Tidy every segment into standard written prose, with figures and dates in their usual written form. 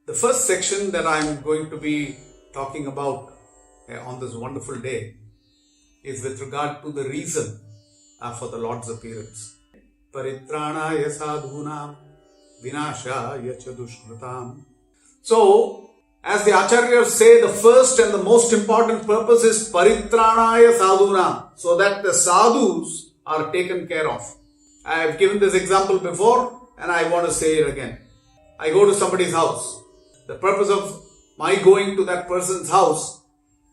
The first section that I'm going to be talking about on this wonderful day is with regard to the reason for the Lord's appearance. Paritranaya sadhunam vinashaya cha dushkritam. So, as the Acharyas say, the first and the most important purpose is paritranaya sadhunam, so that the sadhus are taken care of. I have given this example before and I want to say it again. I go to somebody's house. The purpose of my going to that person's house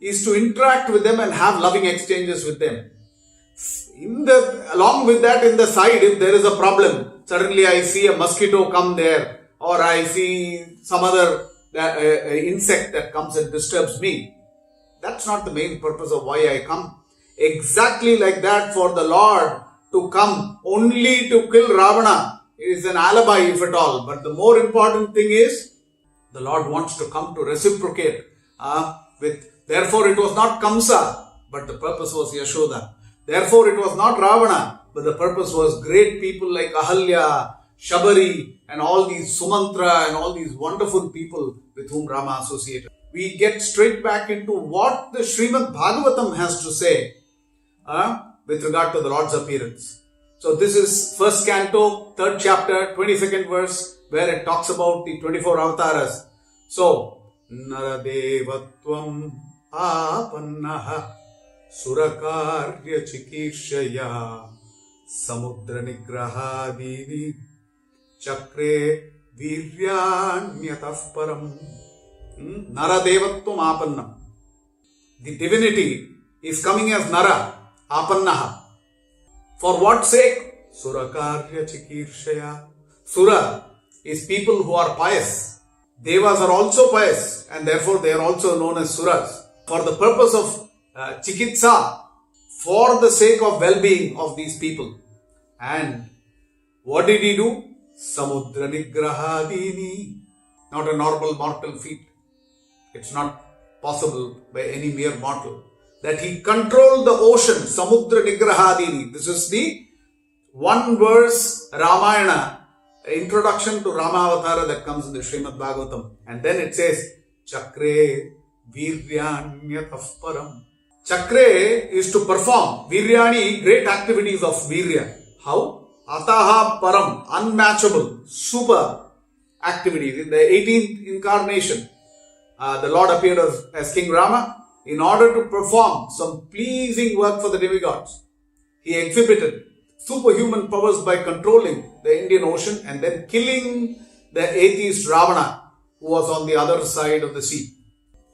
is to interact with them and have loving exchanges with them. Along with that, in the side, if there is a problem, suddenly I see a mosquito come there, or I see some other insect that comes and disturbs me. That's not the main purpose of why I come. Exactly like that, for the Lord to come only to kill Ravana is an alibi, if at all. But the more important thing is, the Lord wants to come to reciprocate Therefore it was not Kamsa, but the purpose was Yashoda. Therefore it was not Ravana, but the purpose was great people like Ahalya, Shabari, and all these Sumantra, and all these wonderful people with whom Rama associated. We get straight back into what the Srimad Bhagavatam has to say with regard to the Lord's appearance. So this is first canto, third chapter, 22nd verse, where it talks about the 24 avatars. So, Naradevatvam apannaha surakarya chikirshaya samudra nigrahadini chakre viryanyatah param. Naradevatvam apannam. The divinity is coming as Nara, apannaha. For what sake? Surakarya chikirshaya. Sura is people who are pious. Devas are also pious, and therefore they are also known as Suras. For the purpose of chikitsa, for the sake of well-being of these people. And what did he do? Samudra nigrahadini. Not a normal mortal feat. It's not possible by any mere mortal. That he controlled the ocean, Samudra nigrahadini. This is the one verse Ramayana, introduction to Ramavatara that comes in the Srimad Bhagavatam. And then it says, Chakre Viryanyatah param. Chakre is to perform. Viryani, great activities of Virya. How? Ataha param, unmatchable, super activities. In the 18th incarnation, the Lord appeared as King Rama in order to perform some pleasing work for the demigods. He exhibited superhuman powers by controlling the Indian Ocean and then killing the atheist Ravana, who was on the other side of the sea.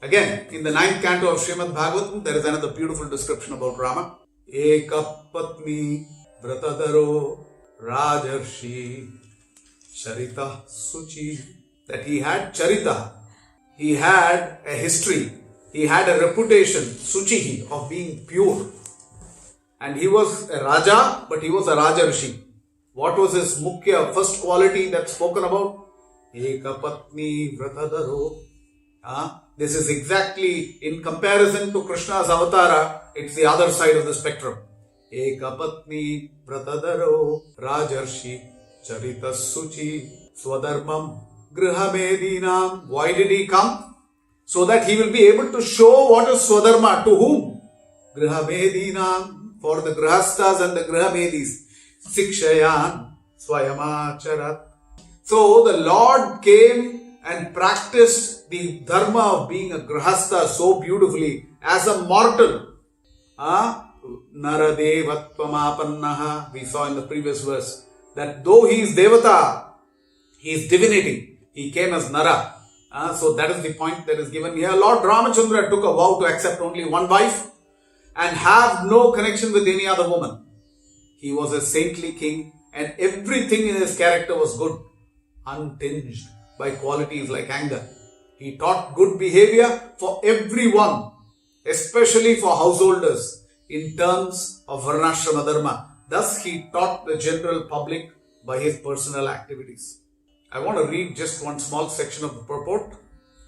Again, in the 9th canto of Srimad Bhagavatam, there is another beautiful description about Rama. Ekapatni vratadaro rajarshi charita suchi. That he had charita, he had a history, he had a reputation, suchihi, of being pure. And he was a Raja, but he was a Rajarshi. What was his mukhya, first quality that's spoken about? Ekapatni vratadaro. This is exactly in comparison to Krishna's avatara, it's the other side of the spectrum. Ekapatni vratadaro rajarshi charita suchi swadharmam grihamedinam. Why did he come? So that he will be able to show what is swadharma to whom? Grihamedinam. For the Grihastas and the Grihamedis. Sikshayan Swayamacharat. So the Lord came and practiced the dharma of being a Grihasta so beautifully as a mortal. Naradevatvam apannaha. We saw in the previous verse that though he is Devata, he is divinity. He came as Nara. So that is the point that is given here. Lord Ramachandra took a vow to accept only one wife and have no connection with any other woman. He was a saintly king and everything in his character was good, untinged by qualities like anger. He taught good behavior for everyone, especially for householders, in terms of Varnashrama Dharma. Thus he taught the general public by his personal activities. I want to read just one small section of the purport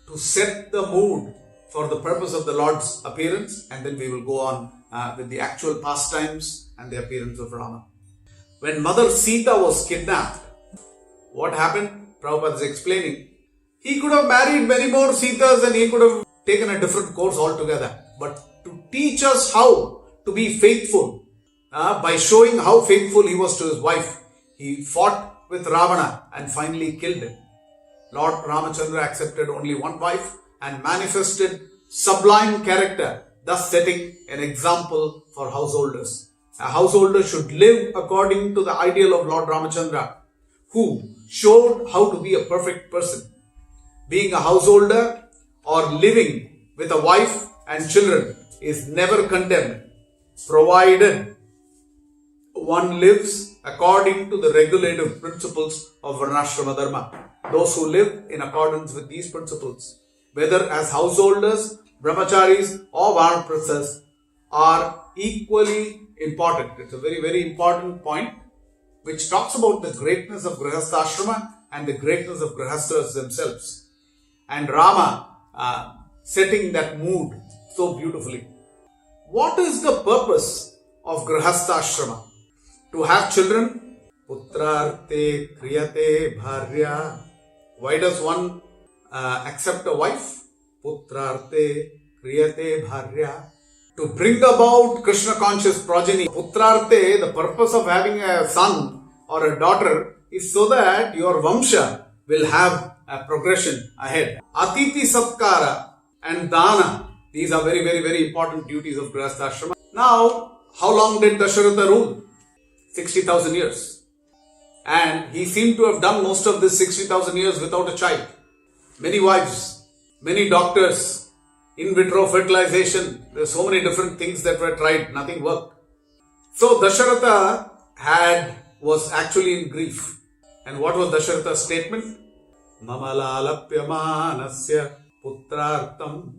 to set the mood for the purpose of the Lord's appearance, and then we will go on with the actual pastimes and the appearance of Rama. When Mother Sita was kidnapped, what happened? Prabhupada is explaining He could have married many more Sitas and he could have taken a different course altogether. But to teach us how to be faithful, by showing how faithful he was to his wife, he fought with Ravana and finally killed him. Lord Ramachandra accepted only one wife and manifested sublime character, thus setting an example for householders. A householder should live according to the ideal of Lord Ramachandra, who showed how to be a perfect person. Being a householder or living with a wife and children is never condemned, provided one lives according to the regulative principles of Varnashrama Dharma. Those who live in accordance with these principles, whether as householders, brahmacharis or vanaprasthas, are equally important. It's a very, very important point which talks about the greatness of Grihastha Ashrama and the greatness of Grihasthas themselves. And Rama setting that mood so beautifully. What is the purpose of Grihastha Ashrama? To have children. Putrarte kriyate bharya. Why does one accept a wife? Putrarte kriyate bharya. To bring about Krishna conscious progeny. Putrarte, the purpose of having a son or a daughter is so that your Vamsha will have a progression ahead. Atiti Satkara and Dana. These are very, very, very important duties of Grihastha Ashrama. Now, how long did Dasharatha rule? 60,000 years. And he seemed to have done most of this 60,000 years without a child. Many wives, many doctors, in vitro fertilization. There are so many different things that were tried. Nothing worked. So Dasharatha was actually in grief. And what was Dasharatha's statement? Mamalalapyamanasya putrartam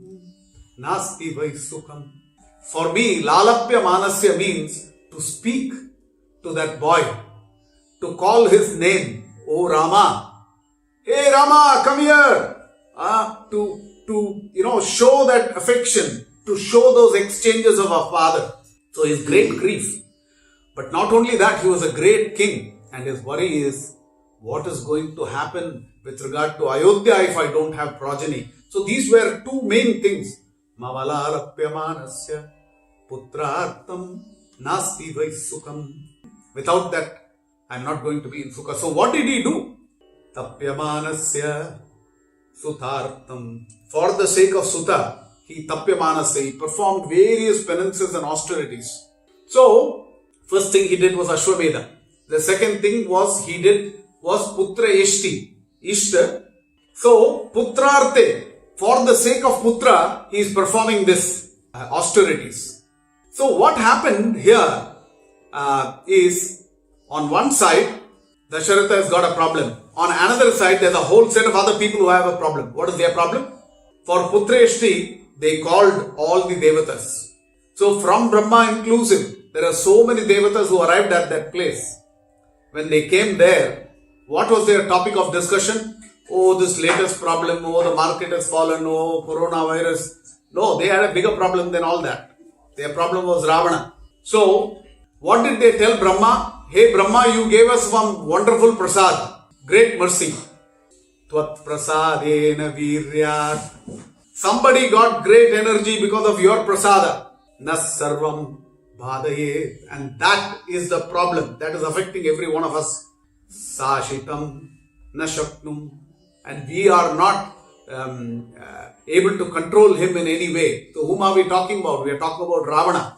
nasti vaisukam. For me, lalapyamanasya means to speak to that boy, to call his name, O Rama. Hey Rama, come here. To show that affection, to show those exchanges of our father. So his great grief. But not only that, he was a great king, and his worry is what is going to happen with regard to Ayodhya if I don't have progeny. So these were two main things. Mavalarapyamanasya putrartam nasti vaisukam. Without that, I'm not going to be in Sukha. So what did he do? Tapyamanasya Suthartam. For the sake of Sutha, he performed various penances and austerities. So, first thing he did was Ashwamedha. The second thing he did was Putra Ishta. So, Putrarte, for the sake of Putra, he is performing this austerities. So, what happened here is, on one side, Dasharatha has got a problem. On another side, there's a whole set of other people who have a problem. What is their problem? For Putreshti, they called all the Devatas. So from Brahma inclusive, there are so many Devatas who arrived at that place. When they came there, what was their topic of discussion? Oh, this latest problem, oh, the market has fallen, oh, coronavirus. No, they had a bigger problem than all that. Their problem was Ravana. So, what did they tell Brahma? Hey Brahma, you gave us one wonderful prasad. Great mercy. Tvat prasadena viryat. Somebody got great energy because of your prasada. Nas sarvam bhadaye. And that is the problem that is affecting every one of us. Sashitam nashaknum. And we are not able to control him in any way. So whom are we talking about? We are talking about Ravana.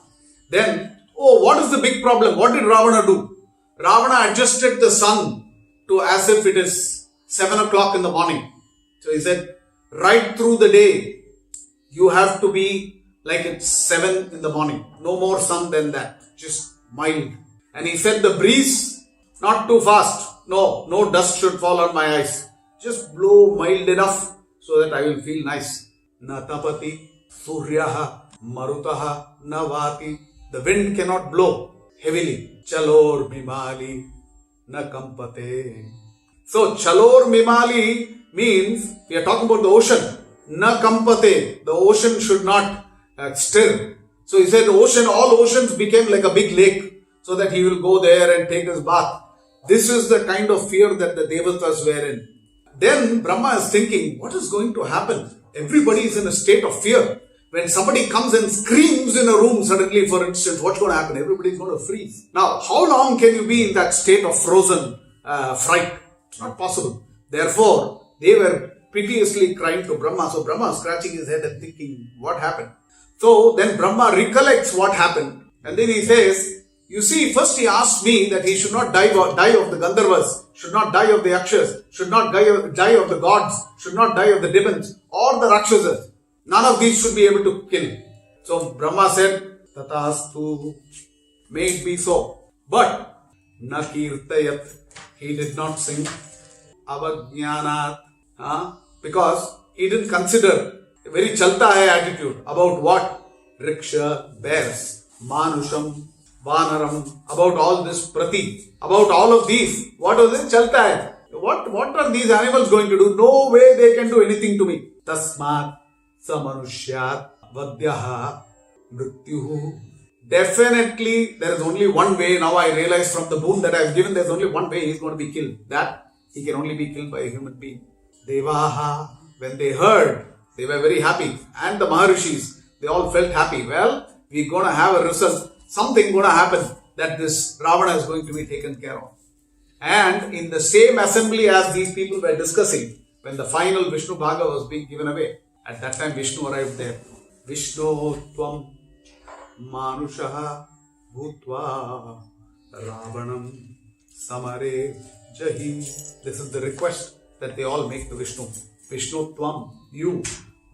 Then, what is the big problem? What did Ravana do? Ravana adjusted the sun to as if it is 7 o'clock in the morning. So he said, right through the day, you have to be like it's 7 in the morning. No more sun than that. Just mild. And he said the breeze, not too fast. No dust should fall on my eyes. Just blow mild enough so that I will feel nice. Na tapati suryaha marutaha navati. The wind cannot blow heavily. Chalor mimali na kampate. So chalor mimali means we are talking about the ocean. Na kampate. The ocean should not stir. So he said all oceans became like a big lake so that he will go there and take his bath. This is the kind of fear that the Devatas were in. Then Brahma is thinking, what is going to happen? Everybody is in a state of fear. When somebody comes and screams in a room suddenly, for instance, what's going to happen? Everybody is going to freeze. Now, how long can you be in that state of frozen fright? It's not possible. Therefore, they were piteously crying to Brahma. So Brahma is scratching his head and thinking, what happened? So then Brahma recollects what happened. And then he says, you see, first he asked me that he should not die of the Gandharvas, should not die of the Yakshas, should not die of the gods, should not die of the demons or the Rakshasas. None of these should be able to kill. So Brahma said, Tatastu, may it be so. But, na kirtayat, he did not sing. Avajnanat, because he didn't consider a very chalta hai attitude about what? Riksha, bears, manusham, vanaram, about all this prati, about all of these. What was it? Chalta hai. What are these animals going to do? No way they can do anything to me. Tasmat samanusyat vadyaha mrityuhu. Definitely there is only one way. Now I realize from the boon that I have given, there is only one way he is going to be killed. That he can only be killed by a human being. Devaha, when they heard, they were very happy. And the Maharishis, they all felt happy. Well, we're going to have a result. Something going to happen that this Ravana is going to be taken care of. And in the same assembly as these people were discussing, when the final Vishnu Bhaga was being given away, at that time Vishnu arrived there. Vishnu Tvam Manushaha Bhutva Ravanam Samare Jahi. This is the request that they all make to Vishnu. Vishnu Tvam, you,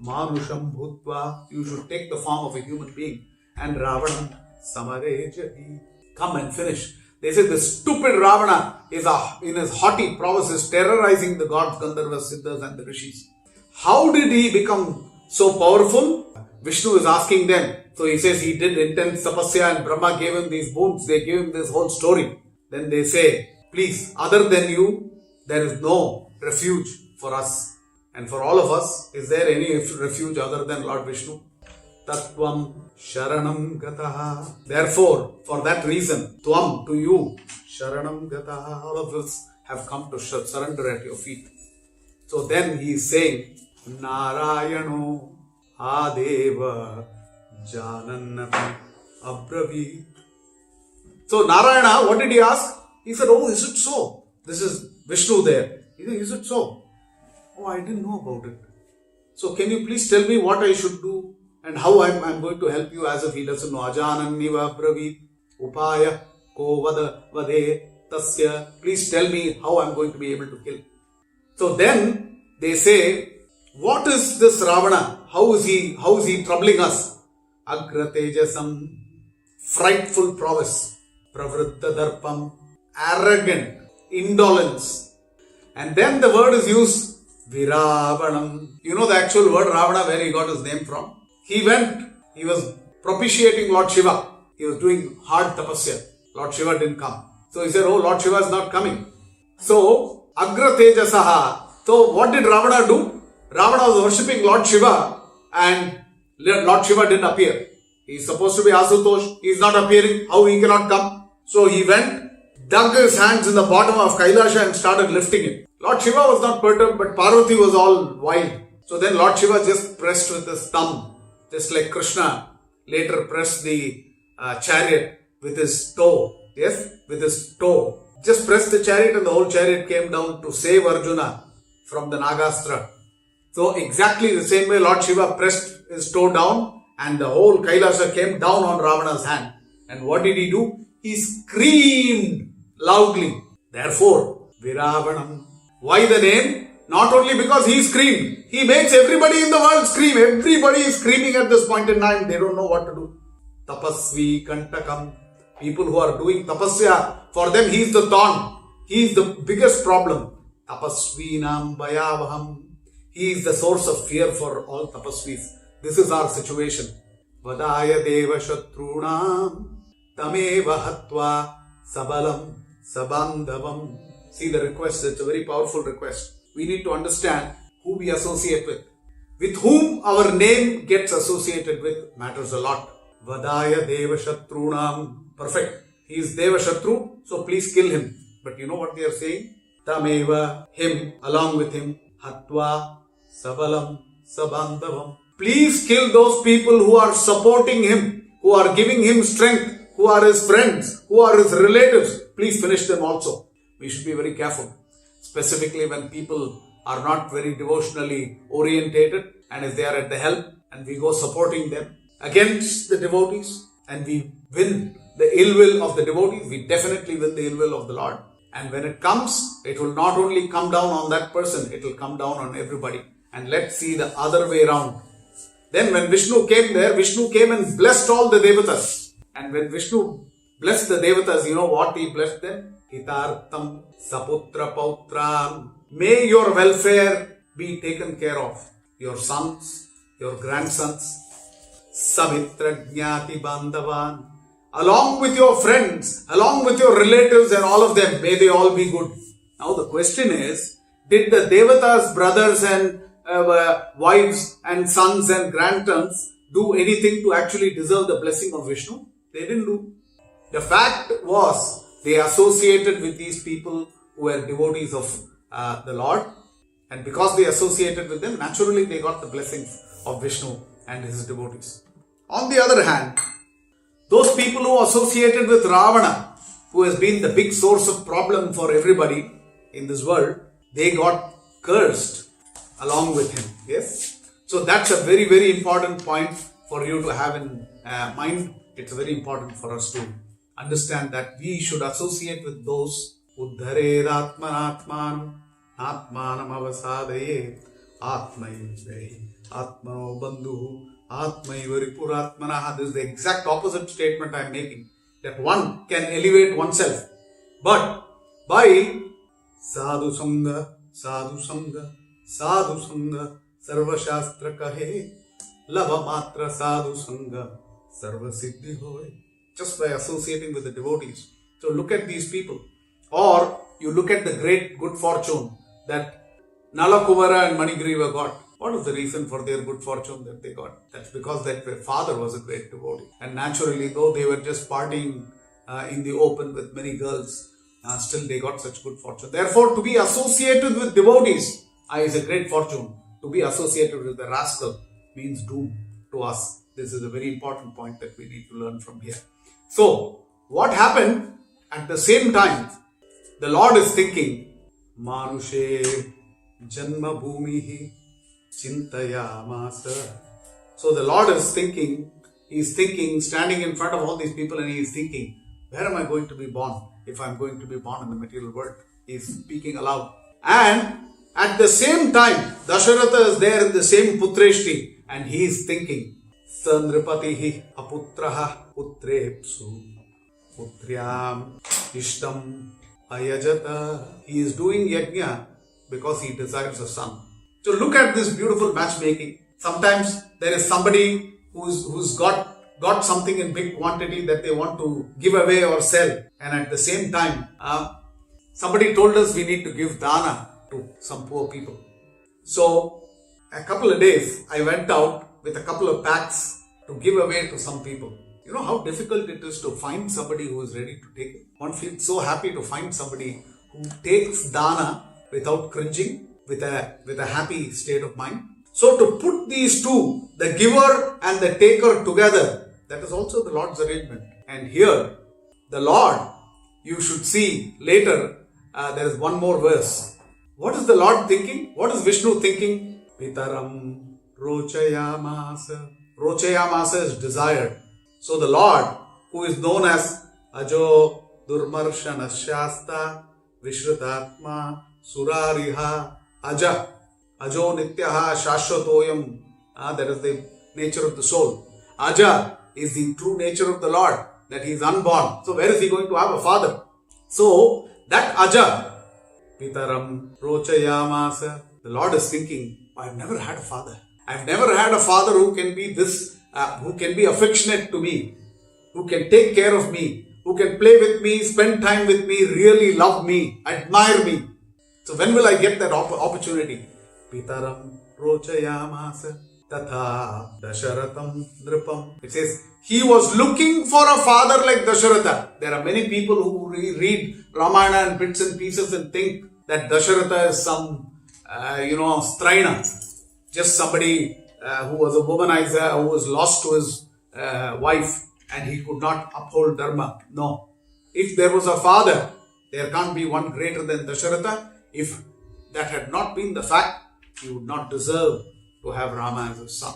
Manusham Bhutva, you should take the form of a human being. And Ravanam Samare Jahi. Come and finish. They say the stupid Ravana is in his haughty prowess is terrorizing the gods, Gandharvas, Siddhas and the Rishis. How did he become so powerful? Vishnu is asking them. So he says he did intense tapasya and Brahma gave him these boons. They gave him this whole story. Then they say, please, other than you, there is no refuge for us. And for all of us, is there any refuge other than Lord Vishnu? Tattvam Sharanam Gataha. Therefore, for that reason, Tvam, to you, Sharanam Gataha, all of us have come to surrender at your feet. So then he is saying, Narayano Adeva Janannapi Abravi. So Narayana, what did he ask? He said, oh, is it so? This is Vishnu there. He said, is it so? Oh, I didn't know about it. So can you please tell me what I should do and how I'm going to help you, as if he doesn't know. Ajananniva Bravi Upaya Ko Vada Vade Tasya. Please tell me how I'm going to be able to kill. So then they say, what is this Ravana? How is he troubling us? Agra Tejasam, frightful prowess, Pravritta Darpam, arrogant, indolence. And then the word is used, Viravanam. You know the actual word Ravana, where he got his name from? He was propitiating Lord Shiva. He was doing hard tapasya. Lord Shiva didn't come. So he said, oh, Lord Shiva is not coming. So, Agra Tejasaha. So what did Ravana do? Ravana was worshipping Lord Shiva and Lord Shiva didn't appear. He is supposed to be Asutosh. He is not appearing. How he cannot come? So he went, dug his hands in the bottom of Kailasha and started lifting it. Lord Shiva was not perturbed, but Parvati was all wild. So then Lord Shiva just pressed with his thumb, just like Krishna later pressed the chariot with his toe. Yes, with his toe. Just pressed the chariot and the whole chariot came down to save Arjuna from the Nagastra. So exactly the same way Lord Shiva pressed his toe down and the whole Kailasa came down on Ravana's hand. And what did he do? He screamed loudly. Therefore, Viravanam. Why the name? Not only because he screamed. He makes everybody in the world scream. Everybody is screaming at this point in time. They don't know what to do. Tapasvi Kantakam. People who are doing tapasya, for them he is the thorn. He is the biggest problem. Tapasvinam Bhayavaham. He is the source of fear for all tapasvis. This is our situation. Vadaya Deva Shatrunam Tameva Hatva Sabalam Sabandhavam. See the request, it's a very powerful request. We need to understand who we associate with. With whom our name gets associated with matters a lot. Vadaya Deva Shatrunam. Perfect. He is Deva Shatru, so please kill him. But you know what they are saying? tameva, him, along with him, hatva, sabalam, sabandhavam. Please kill those people who are supporting him, who are giving him strength, who are his friends, who are his relatives. Please finish them also. We should be very careful, specifically when people are not very devotionally orientated, and if they are at the help and we go supporting them against the devotees and we win the ill will of the devotees, we definitely win the ill will of the Lord. And when it comes, it will not only come down on that person, it will come down on everybody. And let's see the other way around. Then when Vishnu came there, Vishnu came and blessed all the devatas. And when Vishnu blessed the devatas, you know what he blessed them? Hitartam saputra pautran. May your welfare be taken care of. Your sons, your grandsons, Samitra Jnati Bandhavan, along with your friends, along with your relatives and all of them, may they all be good. Now the question is, did the Devatas, brothers and wives and sons and grandsons do anything to actually deserve the blessing of Vishnu? They didn't do. The fact was, they associated with these people who were devotees of the Lord, and because they associated with them, naturally they got the blessings of Vishnu and his devotees. On the other hand, those people who associated with Ravana, who has been the big source of problem for everybody in this world, they got cursed along with him. Yes? So that's a very, very important point for you to have in mind. It's very important for us to understand that we should associate with those Uddhared Atmanatman Atmanam Avasadaye Atmaive Atmano Bandhu Atmaiva Ripuratmanaha. This is the exact opposite statement I am making. That one can elevate oneself. But by Sadhu Sangha, Sadhu Sangha, Sadhu Sangha, Sarva Shastra Kahe, Lava Matra Sadhu Sangha, Sarva Siddhi Hoye. Just by associating with the devotees. So look at these people. Or you look at the great good fortune that Nala Kumara and Manigriva got. What was the reason for their good fortune that they got? That's because their father was a great devotee. And naturally, though they were just partying in the open with many girls, still they got such good fortune. Therefore, to be associated with devotees is a great fortune. To be associated with the rascal means doom to us. This is a very important point that we need to learn from here. So, what happened at the same time? The Lord is thinking, Manushe Janma Bhumihi Chintayamasa. So the Lord is thinking, He's thinking, standing in front of all these people, and He is thinking, where am I going to be born if I am going to be born in the material world? He is speaking aloud. And at the same time, Dasharatha is there in the same Putreshti, and he is thinking, Sandripatihi aputraha putrepsu putriam ishtam ayajata. He is doing yajna because he desires a son. So look at this beautiful matchmaking. Sometimes there is somebody who's got something in big quantity that they want to give away or sell, and at the same time somebody told us we need to give dana to some poor people. So a couple of days I went out with a couple of packs to give away to some people. You know how difficult it is to find somebody who is ready to take it. One feels so happy to find somebody who takes dana without cringing, with a happy state of mind. So to put these two, the giver and the taker together, that is also the Lord's arrangement. And here, the Lord, you should see later, there is one more verse. What is the Lord thinking? What is Vishnu thinking? Pitaram rochayamasa. Rochayamasa is desired. So the Lord, who is known as Ajo Durmarshana Shasta Vishrutatma Surariha Aja. Ajo Nityaha Shashwatoyam. That is the nature of the soul. Aja is the true nature of the Lord, that He is unborn. So where is He going to have a father? So that Aja, Pitaram Rochayamasa, the Lord is thinking, I've never had a father. I've never had a father who can be this, who can be affectionate to me, who can take care of me, who can play with me, spend time with me, really love me, admire me. So when will I get that opportunity? Pitaram Rochayamasa Tatha Dasharatham Nripam. It says, he was looking for a father like Dasharatha. There are many people who read Ramayana and bits and pieces and think that Dasharatha is some, Straina, just somebody who was a womanizer, who was lost to his wife, and he could not uphold dharma. No. If there was a father, there can't be one greater than Dasharatha. If that had not been the fact, he would not deserve to have Rama as his son.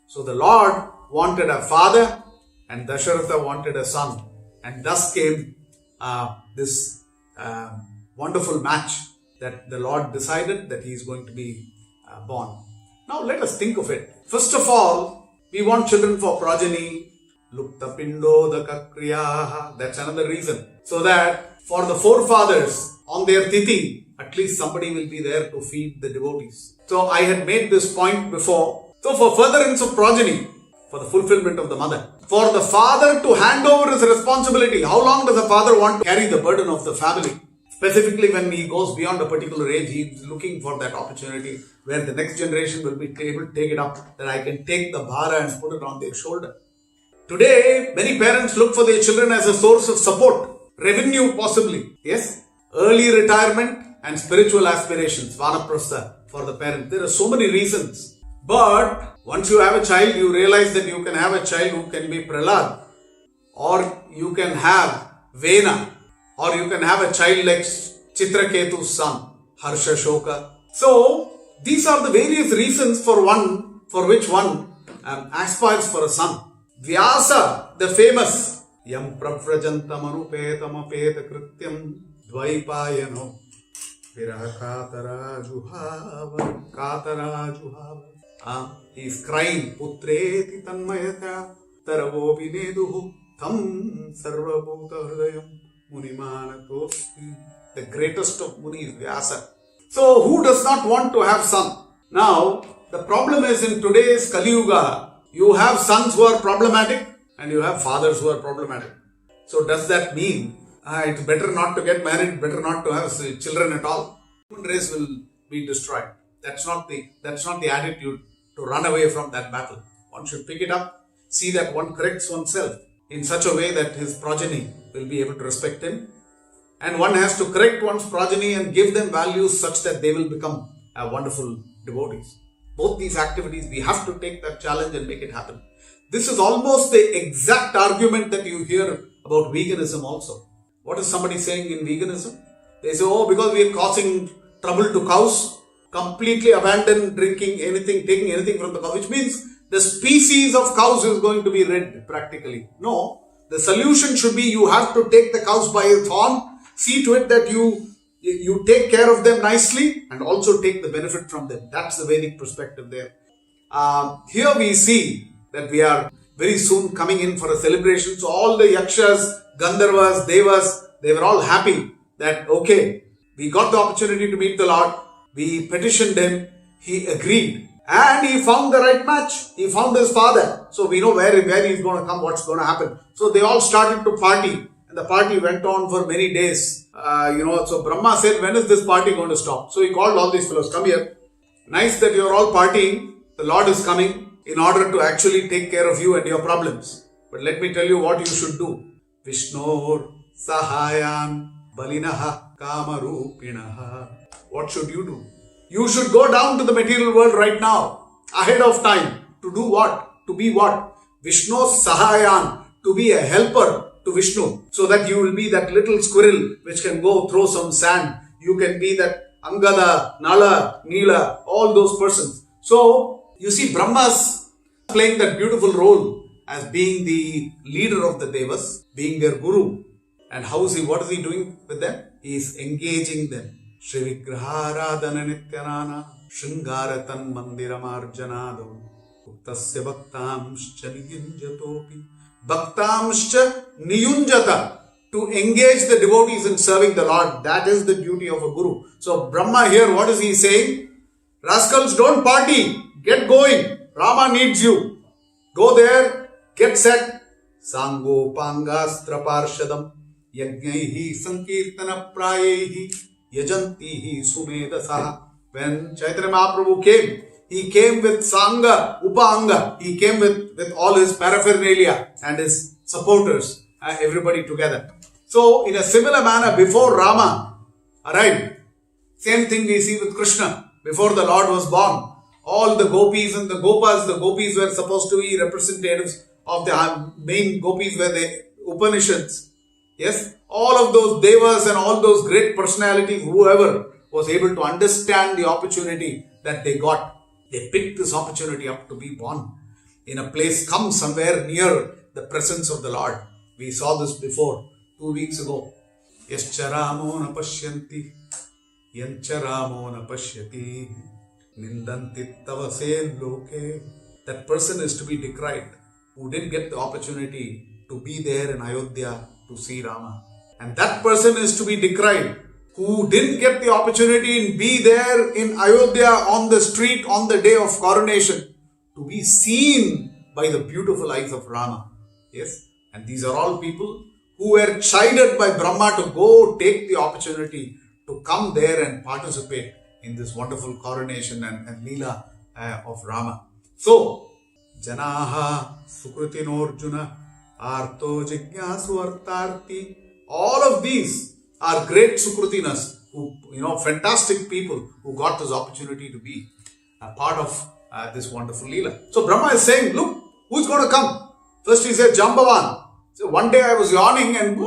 So the Lord wanted a father and Dasharatha wanted a son. And thus came this wonderful match that the Lord decided that he is going to be born. Now let us think of it. First of all, we want children for progeny. Lupta pindodaka kriyaha. That's another reason. So that for the forefathers on their tithi, at least somebody will be there to feed the devotees. So I had made this point before. So for furtherance of progeny, for the fulfillment of the mother, for the father to hand over his responsibility. How long does a father want to carry the burden of the family? Specifically when he goes beyond a particular age, he is looking for that opportunity where the next generation will be able to take it up, that I can take the bhara and put it on their shoulder. Today, many parents look for their children as a source of support, revenue possibly. Yes, early retirement and spiritual aspirations, vanaprastha for the parent. There are so many reasons. But once you have a child, you realize that you can have a child who can be Prahlad, or you can have Vena, or you can have a child like Chitraketu's son, Harsha Shoka. So, these are the various reasons for which one aspires for a son. Vyasa, the famous, Yam Pravrajantam Anupetam Apeta Krityam Dvaipayano Virakatara Juhava. He is crying, Putreti Tanmayata Taravo Vineduhu Tam Sarvabhuta Hridayam Munimanatosti. The greatest of Muni is Vyasa. So, who does not want to have son? Now, the problem is in today's Kali Yuga, you have sons who are problematic and you have fathers who are problematic. So, does that mean it's better not to get married, better not to have children at all? Human race will be destroyed. That's not the attitude to run away from that battle. One should pick it up, see that one corrects oneself in such a way that his progeny will be able to respect him. And one has to correct one's progeny and give them values such that they will become wonderful devotees. Both these activities, we have to take that challenge and make it happen. This is almost the exact argument that you hear about veganism also. What is somebody saying in veganism? They say, because we are causing trouble to cows, completely abandon drinking anything, taking anything from the cow, which means the species of cows is going to be red practically. No, the solution should be you have to take the cows by its horn, see to it that you take care of them nicely and also take the benefit from them. That's the Vedic perspective there. Here we see that we are very soon coming in for a celebration. So all the yakshas, Gandharvas, Devas, they were all happy that okay, we got the opportunity to meet the Lord. We petitioned him, he agreed, and he found the right match. He found his father. So we know where he's going to come, what's going to happen. So they all started to party, and the party went on for many days. So Brahma said, when is this party going to stop? So he called all these fellows, come here. Nice that you're all partying. The Lord is coming in order to actually take care of you and your problems. But let me tell you what you should do. Vishnor Sahayan Balinaha Kamarupinaha. What should you do? You should go down to the material world right now, ahead of time. To do what? To be what? Vishnu Sahayan, to be a helper to Vishnu, so that you will be that little squirrel which can go throw some sand. You can be that Angada, Nala, Neela, all those persons. So, you see Brahma's playing that beautiful role as being the leader of the Devas, being their guru. And what is he doing with them? He is engaging them. Shri Vigraharadhana Nityanana Shringaratan Mandiramarjanado Uktasya Bhaktamscha Niyunjatopi Bhaktamscha Niyunjata. To engage the devotees in serving the Lord, that is the duty of a guru. So Brahma here, what is he saying? Rascals, don't party, get going. Rama needs you. Go there, get set. Sango Pangastra Parshadam Yajnaihi Sankirtana Prayehi Yajantihi Sumedasaha. When Chaitanya Mahaprabhu came, he came with Sangha, Upanga. He came with all his paraphernalia and his supporters, everybody together. So, in a similar manner, before Rama arrived, Same thing we see with Krishna. Before the Lord was born, all the gopis and the gopis were supposed to be representatives of the main gopis were the Upanishads. Yes, all of those devas and all those great personalities, whoever was able to understand the opportunity that they got, they picked this opportunity up to be born in a place, come somewhere near the presence of the Lord. We saw this before, 2 weeks ago. Yascharamo na pashyanti, yancharamo na pashyati, nindanti tavase loke. That person is to be decried who didn't get the opportunity to be there in Ayodhya to see Rama. And that person is to be decried who didn't get the opportunity to be there in Ayodhya on the street on the day of coronation to be seen by the beautiful eyes of Rama. Yes, and these are all people who were chided by Brahma to go take the opportunity to come there and participate in this wonderful coronation and Leela of Rama. So, Janaha Sukritinarjuna Arto Jigyasu Artarti. All of these are great Sukritinas, who, fantastic people who got this opportunity to be a part of this wonderful Leela. So Brahma is saying, look, who's going to come? First he said Jambavan. So one day I was yawning and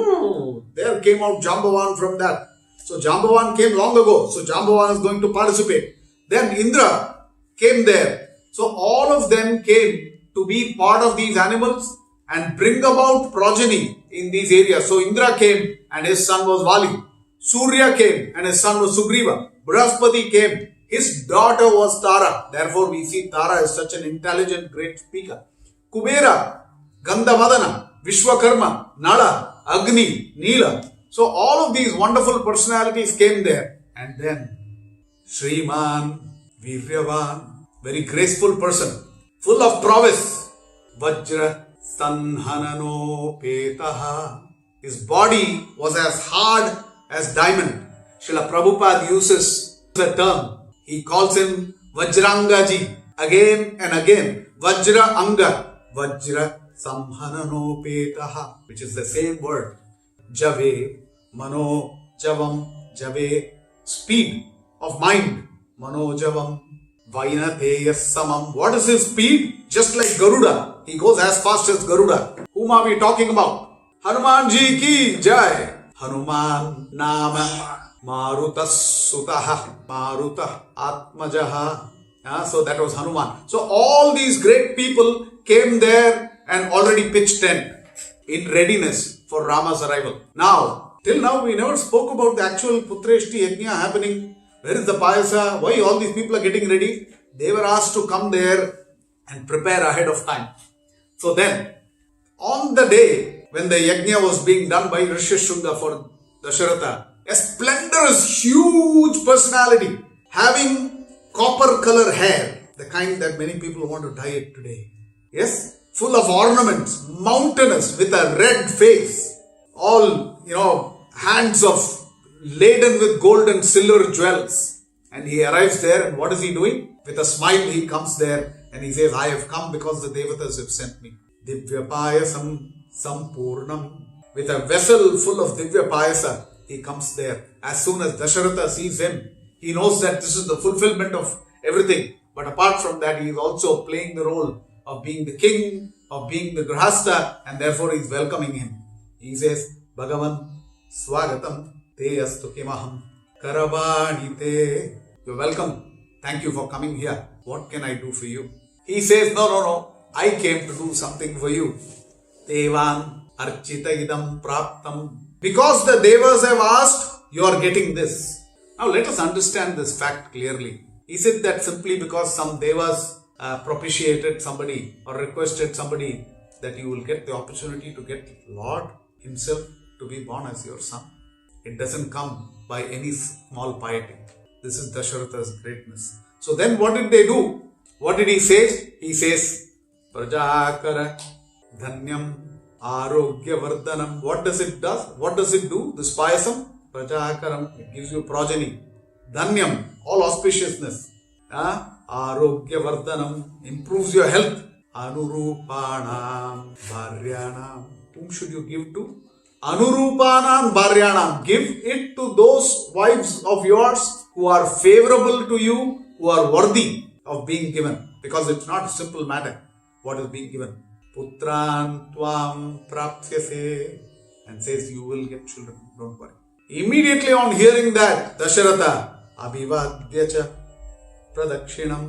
there came out Jambavan from that. So Jambavan came long ago. So Jambavan is going to participate. Then Indra came there. So all of them came to be part of these animals and bring about progeny in these areas. So Indra came and his son was Vali. Surya came and his son was Sugriva. Brahaspati came. His daughter was Tara. Therefore we see Tara is such an intelligent, great speaker. Kubera, Gandhamadana, Vishwakarma, Nala, Agni, Neela. So all of these wonderful personalities came there. And then Shriman, Viryavan, very graceful person, full of prowess. Vajra Sanhanano Petaha. His body was as hard as diamond. Srila Prabhupada uses the term. He calls him Vajrangaji again and again. Vajra Anga. Vajra Samhanano Petaha, which is the same word. Jave, Mano, Javam, Jave, speed of mind. Mano, Javam, Vainateyas Samam. What is his speed? Just like Garuda. He goes as fast as Garuda. Whom are we talking about? Hanuman ji ki jai. Hanuman Nama Marutas Sutaha Maruta Atmajaha. So that was Hanuman. So all these great people came there and already pitched tent in readiness for Rama's arrival. Now, till now we never spoke about the actual Putreshti Yajna happening. Where is the Payasa? Why all these people are getting ready? They were asked to come there and prepare ahead of time. So then, on the day when the Yajna was being done by Rishyashunga for Dasharatha, a splendorous, huge personality having copper color hair, the kind that many people want to dye it today. Yes, full of ornaments, mountainous, with a red face, all, hands of laden with gold and silver jewels. And he arrives there, and what is he doing? With a smile, he comes there and he says, I have come because the Devatas have sent me. Divya Payasam Sampurnam. With a vessel full of Divya Payasa, he comes there. As soon as Dasharatha sees him, he knows that this is the fulfillment of everything. But apart from that, he is also playing the role of being the king, of being the Grahastha, and therefore he is welcoming him. He says, Bhagavan Swagatam Te Astu Kimaham Karavani Te. You're welcome. Thank you for coming here. What can I do for you? He says, no. I came to do something for you. Devan Archita Idam Praptam. Because the Devas have asked, you are getting this. Now let us understand this fact clearly. Is it that simply because some Devas propitiated somebody or requested somebody that you will get the opportunity to get Lord himself to be born as your son? It doesn't come by any small piety. This is Dasharatha's greatness. So then what did they do? What did he say? He says, Prajakara Dhanyam Arogya Vardhanam. What does it do? What does it do? This payasam, Prajakaram, it gives you progeny. Dhanyam, all auspiciousness. Arogya Vardhanam, improves your health. Anurupanam Bharyanam. Whom should you give to? Anurupanam Bharyanam. Give it to those wives of yours who are favorable to you, who are worthy of being given. Because it's not a simple matter what is being given. Putran Tvam Praptyase. And says you will get children. Don't worry. Immediately on hearing that, Dasharatha Abhivadyacha Pradakshinam.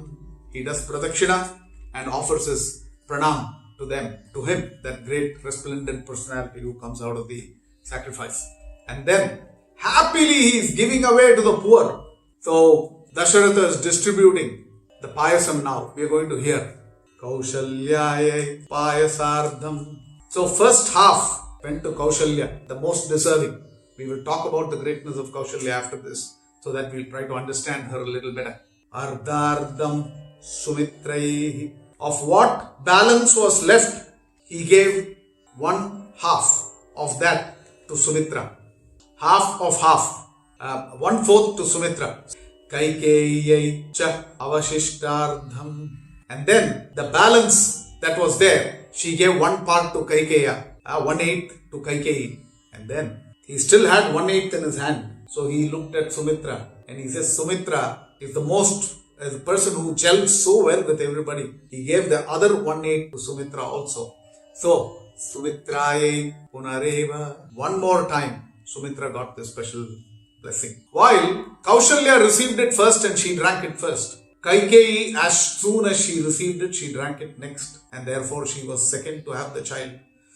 He does Pradakshina and offers his pranam to them, to him, that great resplendent personality who comes out of the sacrifice. And then happily he is giving away to the poor. So Dasharatha is distributing the payasam now. We are going to hear Kaushalyaya Payasardham. So first half went to Kaushalya, the most deserving. We will talk about the greatness of Kaushalya after this, so that we'll try to understand her a little better. Ardardam Sumitraihi. Of what balance was left, he gave one half of that to Sumitra. Half of half. 1/4 to Sumitra. Kaikeyai cha avashishtardham. And then the balance that was there, she gave one part to Kaikeya, 1/8 to Kaikeyi. And then he still had 1/8 in his hand. So he looked at Sumitra and he says, Sumitra is the person who gels so well with everybody. He gave the other 1/8 to Sumitra also. So, Sumitraye Punareva. One more time, Sumitra got this special blessing. While Kaushalya received it first and she drank it first. Kaikeyi, as soon as she received it, she drank it next. And therefore, she was second to have the child.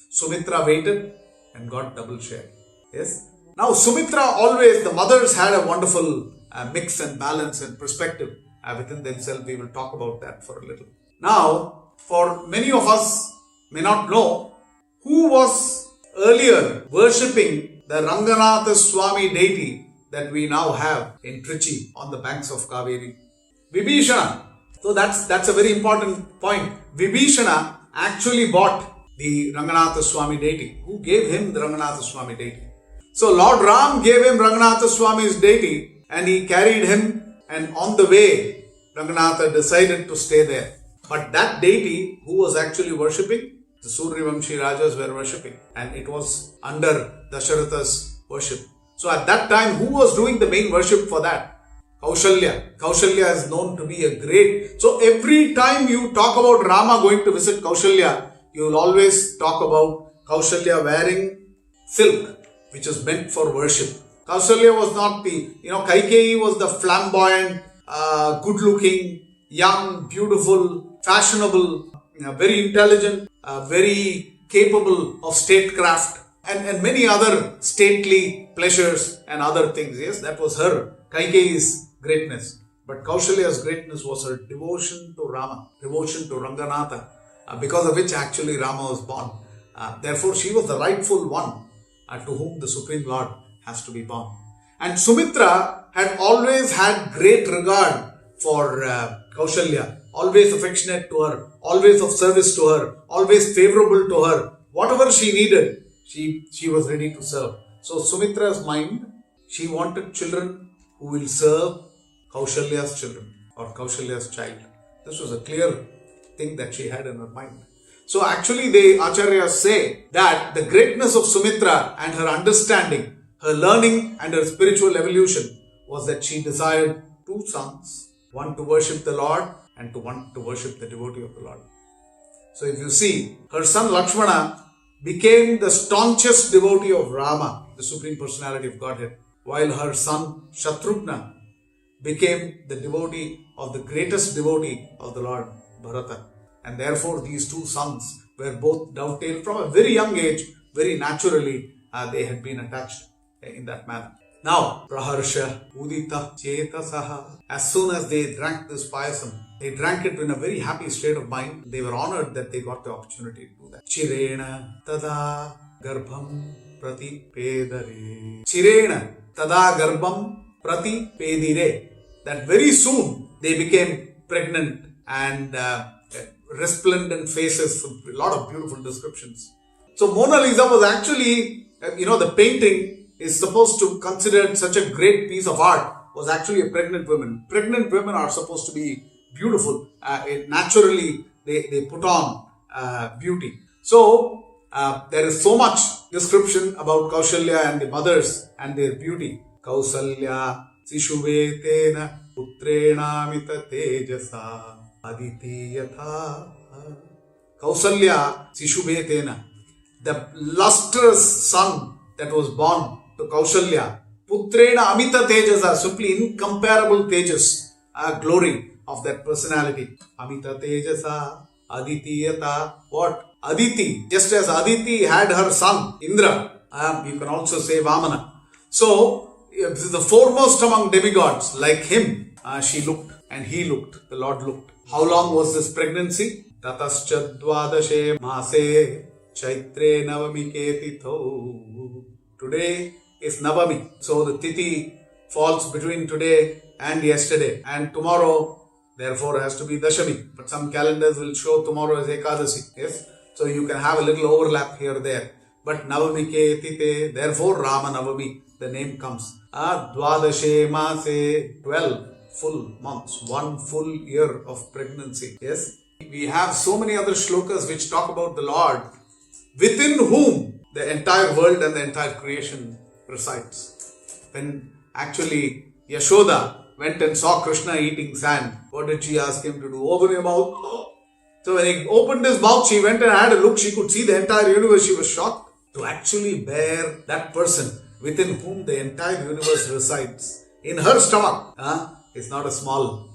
Sumitra waited and got double share. Yes. Now, Sumitra always, the mothers had a wonderful mix and balance and perspective within themselves. We will talk about that for a little. Now, for many of us may not know who was earlier worshipping the Ranganatha Swami deity that we now have in Trichy on the banks of Kaveri. Vibhishana. So that's a very important point. Vibhishana actually bought the Ranganatha Swami deity. Who gave him the Ranganatha Swami deity? So Lord Ram gave him Ranganatha Swami's deity and he carried him, and on the way Ranganatha decided to stay there. But that deity who was actually worshipping, the Suryavamshi Rajas were worshipping, and it was under Dasharatha's worship. So at that time, who was doing the main worship for that? Kaushalya. Kaushalya is known to be a great... So every time you talk about Rama going to visit Kaushalya, you will always talk about Kaushalya wearing silk, which is meant for worship. Kaushalya was not the... Kaikeyi was the flamboyant, good-looking, young, beautiful, fashionable, very intelligent, very capable of statecraft and many other stately pleasures and other things. Yes, that was her, Kaikeyi's greatness. But Kaushalya's greatness was her devotion to Rama, devotion to Ranganatha, because of which actually Rama was born. Therefore, she was the rightful one to whom the Supreme Lord has to be born. And Sumitra had always had great regard for Kaushalya, always affectionate to her, always of service to her, always favorable to her. Whatever she needed, she was ready to serve. So Sumitra's mind, she wanted children who will serve Kaushalya's children or Kaushalya's child. This was a clear thing that she had in her mind. So actually the Acharyas say that the greatness of Sumitra and her understanding, her learning and her spiritual evolution was that she desired two sons, one to worship the Lord and one to worship the devotee of the Lord. So if you see, her son Lakshmana became the staunchest devotee of Rama, the Supreme Personality of Godhead, while her son Shatrughna became the devotee of the greatest devotee of the Lord, Bharata. And therefore these two sons were both dovetailed from a very young age, very naturally they had been attached in that manner. Now, Praharsha Udita Chetasaha. As soon as they drank this payasam, they drank it in a very happy state of mind. They were honored that they got the opportunity to do that. Chirena Tada Garbham Prati Pedare. Chirena Tada Garbham Prati Pedire. That very soon they became pregnant and resplendent faces with a lot of beautiful descriptions. So Mona Lisa was actually, the painting is supposed to consider such a great piece of art, was actually a pregnant woman. Pregnant women are supposed to be beautiful. Naturally, they put on beauty. So, there is so much description about Kaushalya and the mothers and their beauty. Kausalya Sishuvetena Putrenamita Tejasa Aditi Yatha. Kausalya Sishuvetena, the lustrous son that was born to Kaushalya, Putrena Amita Tejasa, simply incomparable Tejas, glory of that personality. Amita Tejasa, Aditi Yata. What? Aditi. Just as Aditi had her son, Indra, you can also say Vamana. So, this is the foremost among demigods. Like him, she looked and he looked, the Lord looked. How long was this pregnancy? Tatascha dvadashe mase chaitre navami ke titho. Today is Navami. So the Tithi falls between today and yesterday. And tomorrow, therefore, has to be Dashami. But some calendars will show tomorrow as Ekadasi. Yes? So you can have a little overlap here there. But Navami ke tite, therefore Rama Navami, the name comes. Dvadashe mase, 12 full months, 1 full year of pregnancy. Yes? We have so many other shlokas which talk about the Lord, within whom the entire world and the entire creation resides. When actually Yashoda went and saw Krishna eating sand, what did she ask him to do? Open your mouth. So when he opened his mouth, she went and had a look. She could see the entire universe. She was shocked to actually bear that person within whom the entire universe resides. In her stomach, it's not a small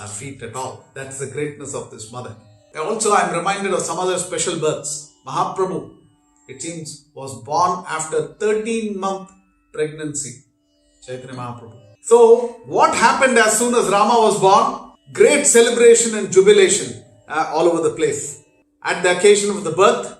feat at all. That's the greatness of this mother. Also, I'm reminded of some other special births. Mahaprabhu, it seems, was born after 13-month pregnancy. Chaitanya Mahaprabhu. So, what happened as soon as Rama was born? Great celebration and jubilation all over the place. At the occasion of the birth,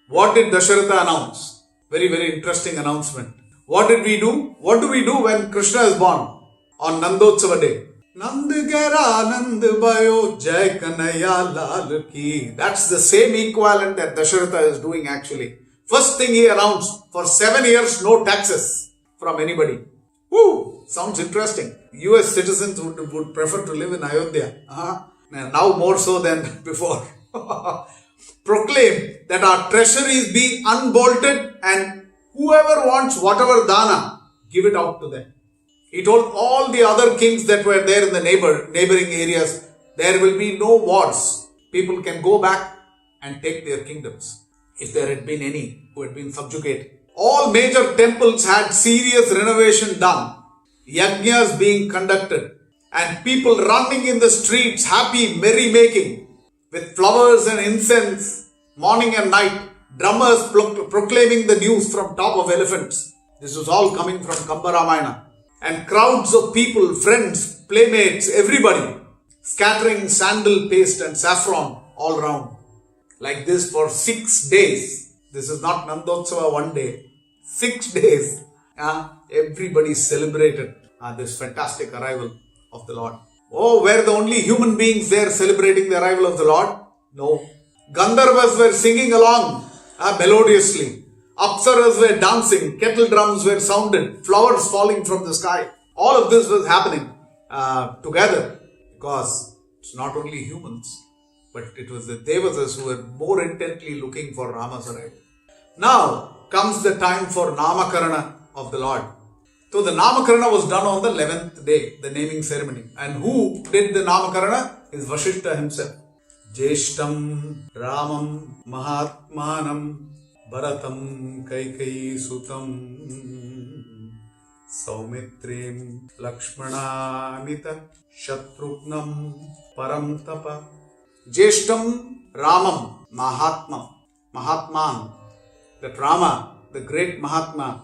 what did Dasharatha announce? Very, very interesting announcement. What did we do? What do we do when Krishna is born? On Nandotsava day. Nand Gera Nand Bayo Jai Kanaya Lal Ki. That's the same equivalent that Dasharatha is doing actually. First thing he announced, for 7 years, no taxes from anybody. Woo! Sounds interesting. US citizens would prefer to live in Ayodhya. Now more so than before. Proclaim that our treasuries be unbolted and whoever wants whatever dana, give it out to them. He told all the other kings that were there in the neighboring areas, there will be no wars. People can go back and take their kingdoms. If there had been any who had been subjugated. All major temples had serious renovation done. Yajnas being conducted. And people running in the streets, happy, merry-making. With flowers and incense, morning and night. Drummers proclaiming the news from top of elephants. This was all coming from Kamba Ramayana. And crowds of people, friends, playmates, everybody scattering sandal paste and saffron all around. Like this for 6 days. This is not Nandotsava one day. 6 days. Everybody celebrated this fantastic arrival of the Lord. Oh, were the only human beings there celebrating the arrival of the Lord? No. Gandharvas were singing along melodiously. Apsaras were dancing, kettle drums were sounded, flowers falling from the sky. All of this was happening together because it's not only humans, but it was the Devatas who were more intently looking for Rama's arrival. Now comes the time for Namakarana of the Lord. So the Namakarana was done on the 11th day, the naming ceremony. And who did the Namakarana? Is Vashishta himself. Jeshtam Ramam Mahatmanam Bharatam Kaikai Sutam Saumitrim Lakshmananita Shatruknam Paramtapa. Jeshtam Ramam Mahatman. That Rama, the great Mahatma,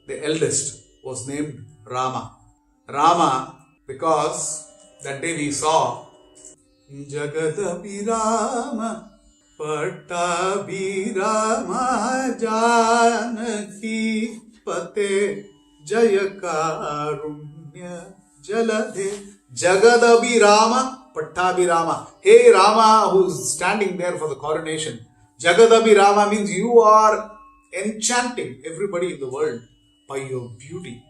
the eldest, was named Rama. Rama, because that day we saw Jagadabhirama Pattabhirama Janaki Pate Jayakarunya Jalade Jagadabhirama Pattabhirama. Hey Rama, who's standing there for the coronation. Jagadabhirama means you are enchanting everybody in the world by your beauty.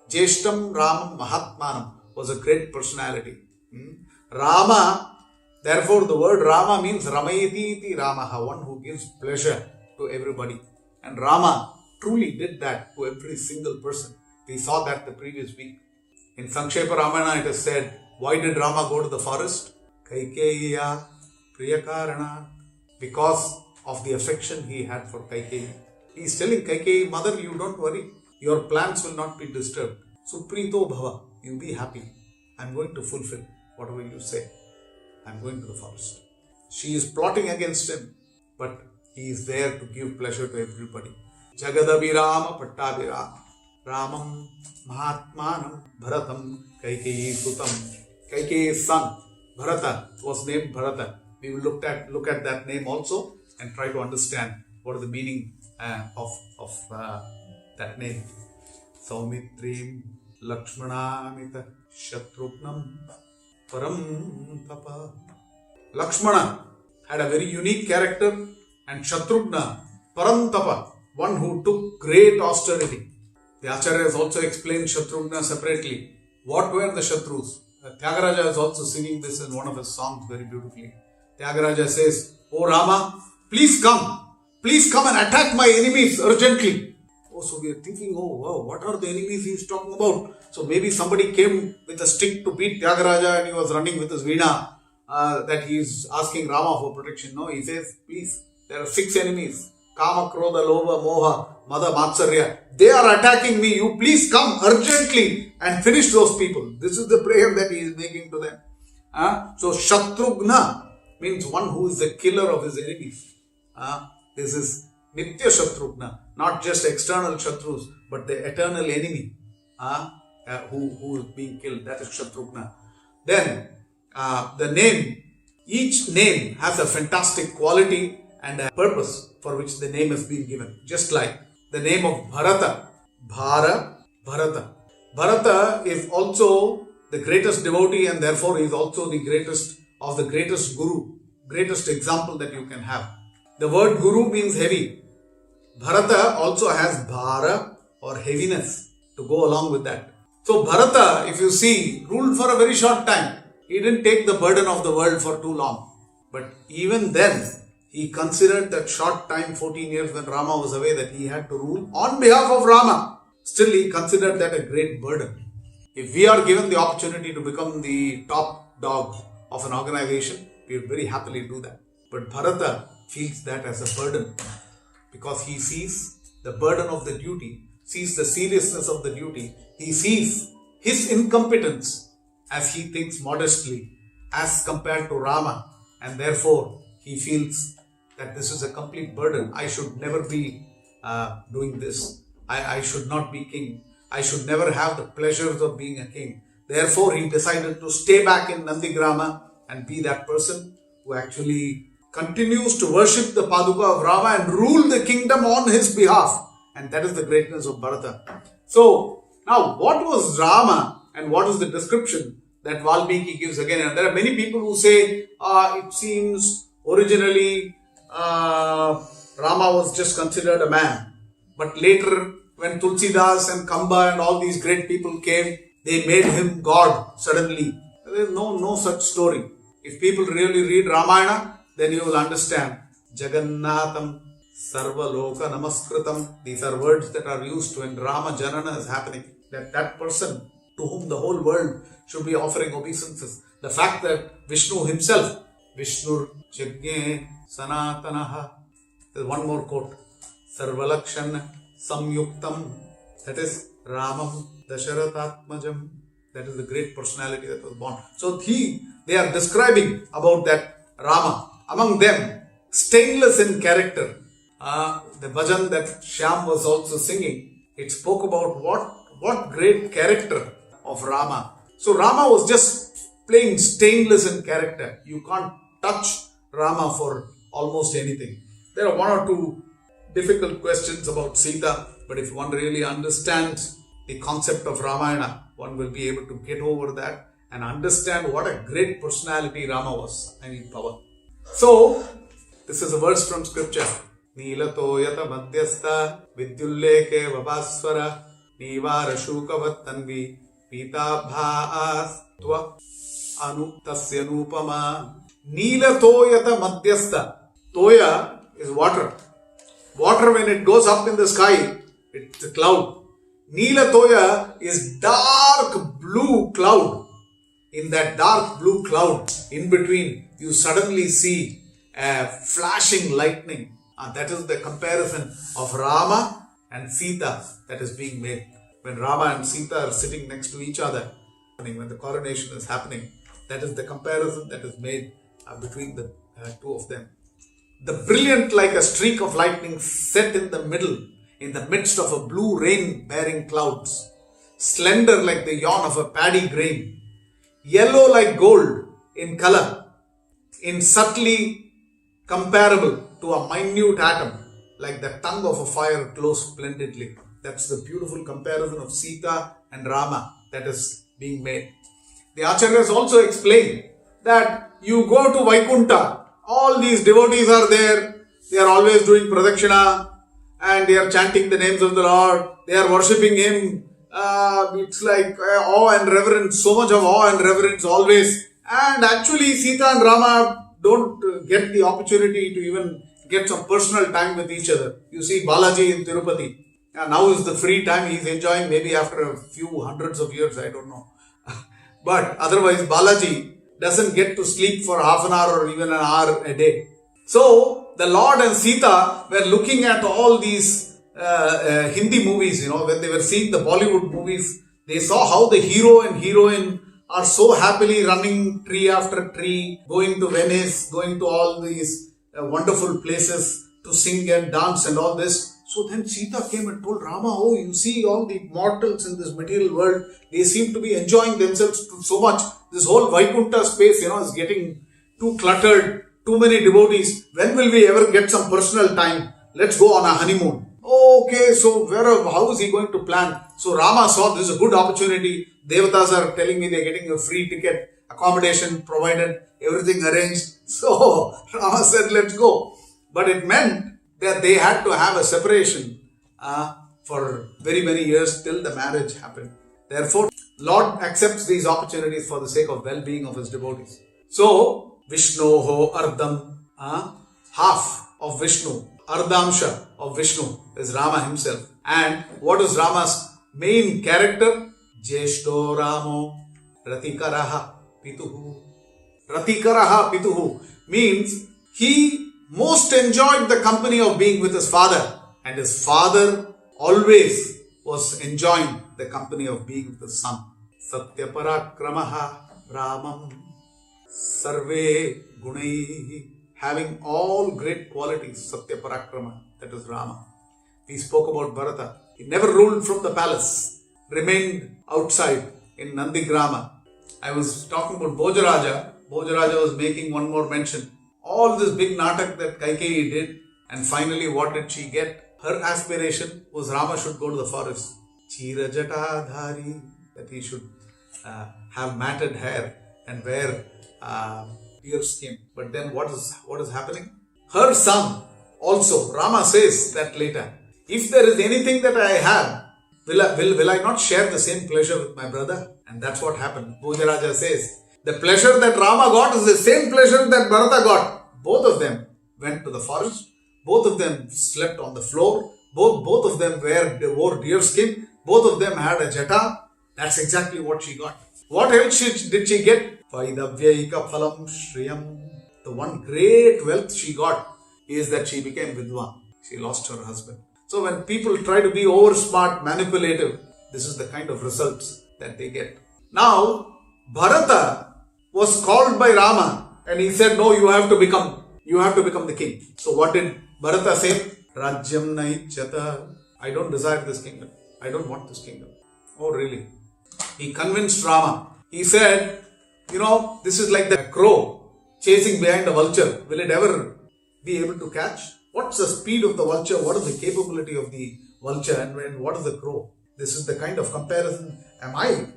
Jeshtam Ramam Mahatmanam was a great personality. Rama, therefore the word Rama means Ramayati iti Ramaha, one who gives pleasure to everybody. And Rama truly did that to every single person. We saw that the previous week. In Sankshepa Ramayana it is said, why did Rama go to the forest? Kaikeya Priyakarana. Because of the affection he had for Kaikeyi. He is telling Kaikeyi, mother, you don't worry. Your plans will not be disturbed. Suprito Bhava. You be happy. I am going to fulfill whatever you say. I am going to the forest. She is plotting against him, but he is there to give pleasure to everybody. Jagadabhirama Pattabhirama Ramam Mahatmanam Bharatam Kaikeyi Sutam. Kaikeyi's son Bharata was named Bharata. We will look at that name also and try to understand what is the meaning of that name. Saumitrim Lakshmanamita Shatrugnam Param Tapa. Lakshmana had a very unique character, and Shatrugna Param Tapa, one who took great austerity. The Acharyas also explained Shatrugna separately. What were the Shatrus? Tyagaraja is also singing this in one of his songs very beautifully. Tyagaraja says, "O Rama, please come and attack my enemies urgently." Oh, so we are thinking, oh wow, what are the enemies he is talking about? So maybe somebody came with a stick to beat Tyagaraja and he was running with his veena, that he is asking Rama for protection. No, he says, please, there are 6 enemies. Kama, Krodha, Lobha, Moha, Mada, Matsarya. They are attacking me. You please come urgently and finish those people. This is the prayer that he is making to them. So Shatrugna means one who is the killer of his enemies. This is Nitya Shatrugna, not just external Shatrus, but the eternal enemy who is being killed. That is Shatrugna. Then the name, each name has a fantastic quality and a purpose for which the name has been given. Just like the name of Bharata, Bharata. Bharata is also the greatest devotee, and therefore is also the greatest of the greatest guru, greatest example that you can have. The word guru means heavy. Bharata also has bhara or heaviness to go along with that. So Bharata, if you see, ruled for a very short time. He didn't take the burden of the world for too long. But even then, he considered that short time, 14 years when Rama was away, that he had to rule on behalf of Rama. Still, he considered that a great burden. If we are given the opportunity to become the top dog of an organization, we will very happily do that. But Bharata feels that as a burden, because he sees the burden of the duty, sees the seriousness of the duty. He sees his incompetence, as he thinks modestly, as compared to Rama, and therefore he feels that this is a complete burden. I should never be doing this. I should not be king. I should never have the pleasures of being a king. Therefore, he decided to stay back in Nandigrama and be that person who actually continues to worship the Paduka of Rama and rule the kingdom on his behalf. And that is the greatness of Bharata. So, now what was Rama and what is the description that Valmiki gives again? And there are many people who say, it seems originally Rama was just considered a man. But later, when Tulsidas and Kamba and all these great people came, they made him God suddenly. There is no such story. If people really read Ramayana, then you will understand. Jagannatham Sarvaloka Namaskritam. These are words that are used when Rama Janana is happening. That person to whom the whole world should be offering obeisances. The fact that Vishnu himself, Vishnur Jagne Sanatanaha. There's one more quote. Sarvalakshan Samyuktam. That is Ramam Dasharatatmajam. That is the great personality that was born. So they are describing about that Rama. Among them, stainless in character. The bhajan that Shyam was also singing, it spoke about what great character of Rama. So Rama was just plain stainless in character. You can't touch Rama for almost anything. There are one or two difficult questions about Sita, but if one really understands the concept of Ramayana, one will be able to get over that and understand what a great personality Rama was. I need power. So, this is a verse from scripture. Nilato yata madhyastha vidyulleke vabhasvara nivara shukavatanvi pitabhaastva anuktasya nupama. Nilato yata madhyastha. Toya is water. Water, when it goes up in the sky, it's a cloud. Neela Toya is dark blue cloud. In that dark blue cloud, in between, you suddenly see a flashing lightning. That is the comparison of Rama and Sita that is being made. When Rama and Sita are sitting next to each other, when the coronation is happening, that is the comparison that is made between the two of them. The brilliant like a streak of lightning set in the middle, in the midst of a blue rain-bearing clouds, slender like the yawn of a paddy grain, yellow like gold in color, in subtly comparable to a minute atom, like the tongue of a fire glows splendidly. That's the beautiful comparison of Sita and Rama that is being made. The Acharyas also explain that you go to Vaikunta, all these devotees are there, they are always doing pradakshina and they are chanting the names of the Lord, they are worshipping Him. It's like awe and reverence, so much of awe and reverence always. And actually Sita and Rama don't get the opportunity to even get some personal time with each other. You see Balaji in Tirupati. Now is the free time he is enjoying, maybe after a few hundreds of years, I don't know. But otherwise Balaji doesn't get to sleep for half an hour or even an hour a day. So the Lord and Sita were looking at all these Hindi movies, when they were seeing the Bollywood movies, they saw how the hero and heroine are so happily running tree after tree, going to Venice, going to all these wonderful places to sing and dance and all this. So then Sita came and told Rama, oh, you see all the mortals in this material world, they seem to be enjoying themselves so much. This whole Vaikunta space, is getting too cluttered, too many devotees. When will we ever get some personal time? Let's go on a honeymoon. Okay, so how is he going to plan? So Rama saw this is a good opportunity. Devatas are telling me they're getting a free ticket, accommodation provided, everything arranged. So Rama said, let's go. But it meant that they had to have a separation for very many years till the marriage happened. Therefore, Lord accepts these opportunities for the sake of well-being of His devotees. So, Vishnoho Ardham, half of Vishnu, Ardhamsha of Vishnu is Rama himself. And what is Rama's main character? Jeshto Ramo Ratikaraha Pituhu. Ratikaraha Pituhu means he most enjoyed the company of being with his father, and his father always was enjoying the company of being with his son. Satya Parakramaha Ramam Sarve Gunaihi, having all great qualities, Satya Parakrama, that is Rama. We spoke about Bharata. He never ruled from the palace, remained outside in Nandigrama. I was talking about Bhojaraja. Bhojaraja was making one more mention. All this big natak that Kaikeyi did, and finally what did she get? Her aspiration was Rama should go to the forest. Chira Jata Dhari, that he should have matted hair and wear deer skin. But then what is happening? Her son also, Rama says that later, if there is anything that I have, will I not share the same pleasure with my brother? And that's what happened. Bhojaraja says, the pleasure that Rama got is the same pleasure that Bharata got. Both of them went to the forest. Both of them slept on the floor. Both of them wore deer skin. Both of them had a jata. That's exactly what she got. What else did she get? Vaidavyaika phalam shriyam. The one great wealth she got is that she became vidwan. She lost her husband. So when people try to be over smart, manipulative, this is the kind of results that they get. Now, Bharata was called by Rama and he said, no, you have to become the king. So what did Bharata say? Rajyam naichata. I don't desire this kingdom. I don't want this kingdom. Oh, really? He convinced Rama. He said, this is like the crow chasing behind a vulture. Will it ever be able to catch? What's the speed of the vulture? What is the capability of the vulture? And what is the crow? This is the kind of comparison. Am I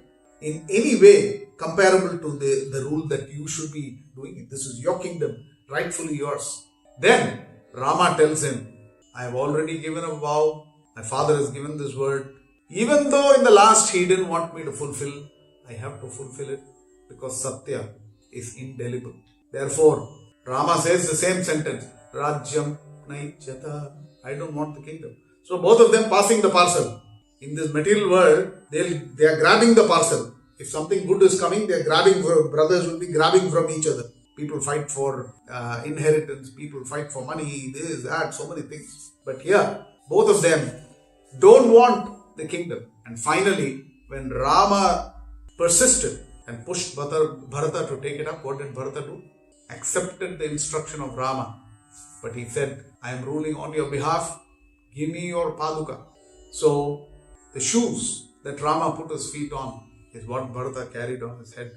in any way comparable to the rule that you should be doing? This is your kingdom, rightfully yours. Then Rama tells him, I have already given a vow. My father has given this word. Even though in the last he didn't want me to fulfill, I have to fulfill it because Satya is indelible. Therefore, Rama says the same sentence, Rajyam Naichata. I don't want the kingdom. So both of them passing the parcel. In this material world, they are grabbing the parcel. If something good is coming, they are grabbing, brothers will be grabbing from each other. People fight for inheritance, people fight for money, this, that, so many things. But here, both of them don't want the kingdom. And finally, when Rama persisted and pushed Bharata to take it up, what did Bharata do? Accepted the instruction of Rama. But he said, I am ruling on your behalf, give me your paduka. So, the shoes that Rama put his feet on is what Bharata carried on his head,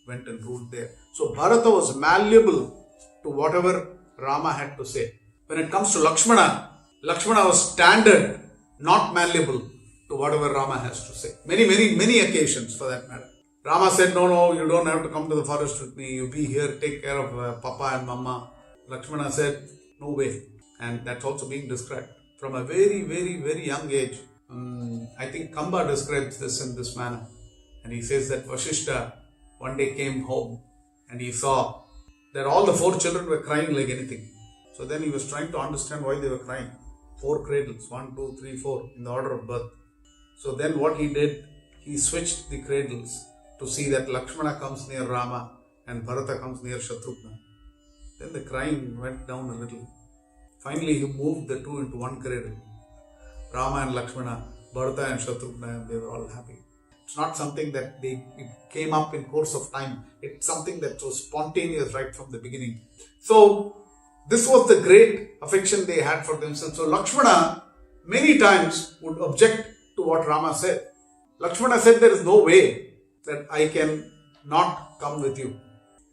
went and ruled there. So, Bharata was malleable to whatever Rama had to say. When it comes to Lakshmana, Lakshmana was standard, not malleable to whatever Rama has to say. Many occasions for that matter. Rama said, no, you don't have to come to the forest with me. You be here, take care of Papa and Mama. Lakshmana said, no way. And that's also being described. From a very, very, very young age, I think Kamba describes this in this manner. And he says that Vashishta one day came home and he saw that all the 4 children were crying like anything. So then he was trying to understand why they were crying. 4 cradles, 1, 2, 3, 4 in the order of birth. So then what he did, he switched the cradles to see that Lakshmana comes near Rama and Bharata comes near Shatrughna. Then the crying went down a little. Finally he moved the 2 into 1 cradle. Rama and Lakshmana, Bharata and Shatrughna, they were all happy. It's not something that it came up in course of time. It's something that was spontaneous right from the beginning. So this was the great affection they had for themselves. So Lakshmana many times would object to what Rama said. Lakshmana said, there is no way that I can not come with you.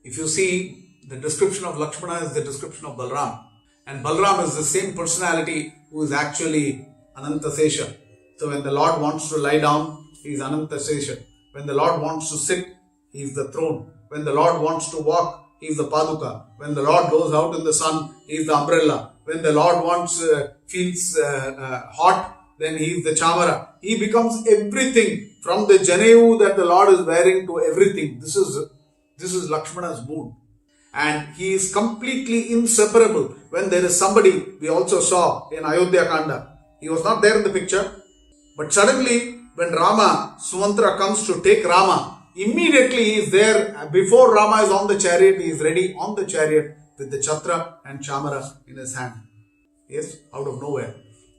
If you see, the description of Lakshmana is the description of Balram. And Balram is the same personality who is actually Anantasesha. So when the Lord wants to lie down, he is Anantasesha. When the Lord wants to sit, he is the throne. When the Lord wants to walk, he is the paduka. When the Lord goes out in the sun, he is the umbrella. When the Lord feels hot, then he is the chamara. He becomes everything, from the Janeu that the Lord is wearing to everything. This is Lakshmana's mood. And he is completely inseparable. When there is somebody, we also saw in Ayodhya Kanda, he was not there in the picture, but suddenly when Sumantra comes to take Rama, immediately he is there. Before Rama is on the chariot, he is ready on the chariot with the chatra and chamara in his hand. Yes, out of nowhere.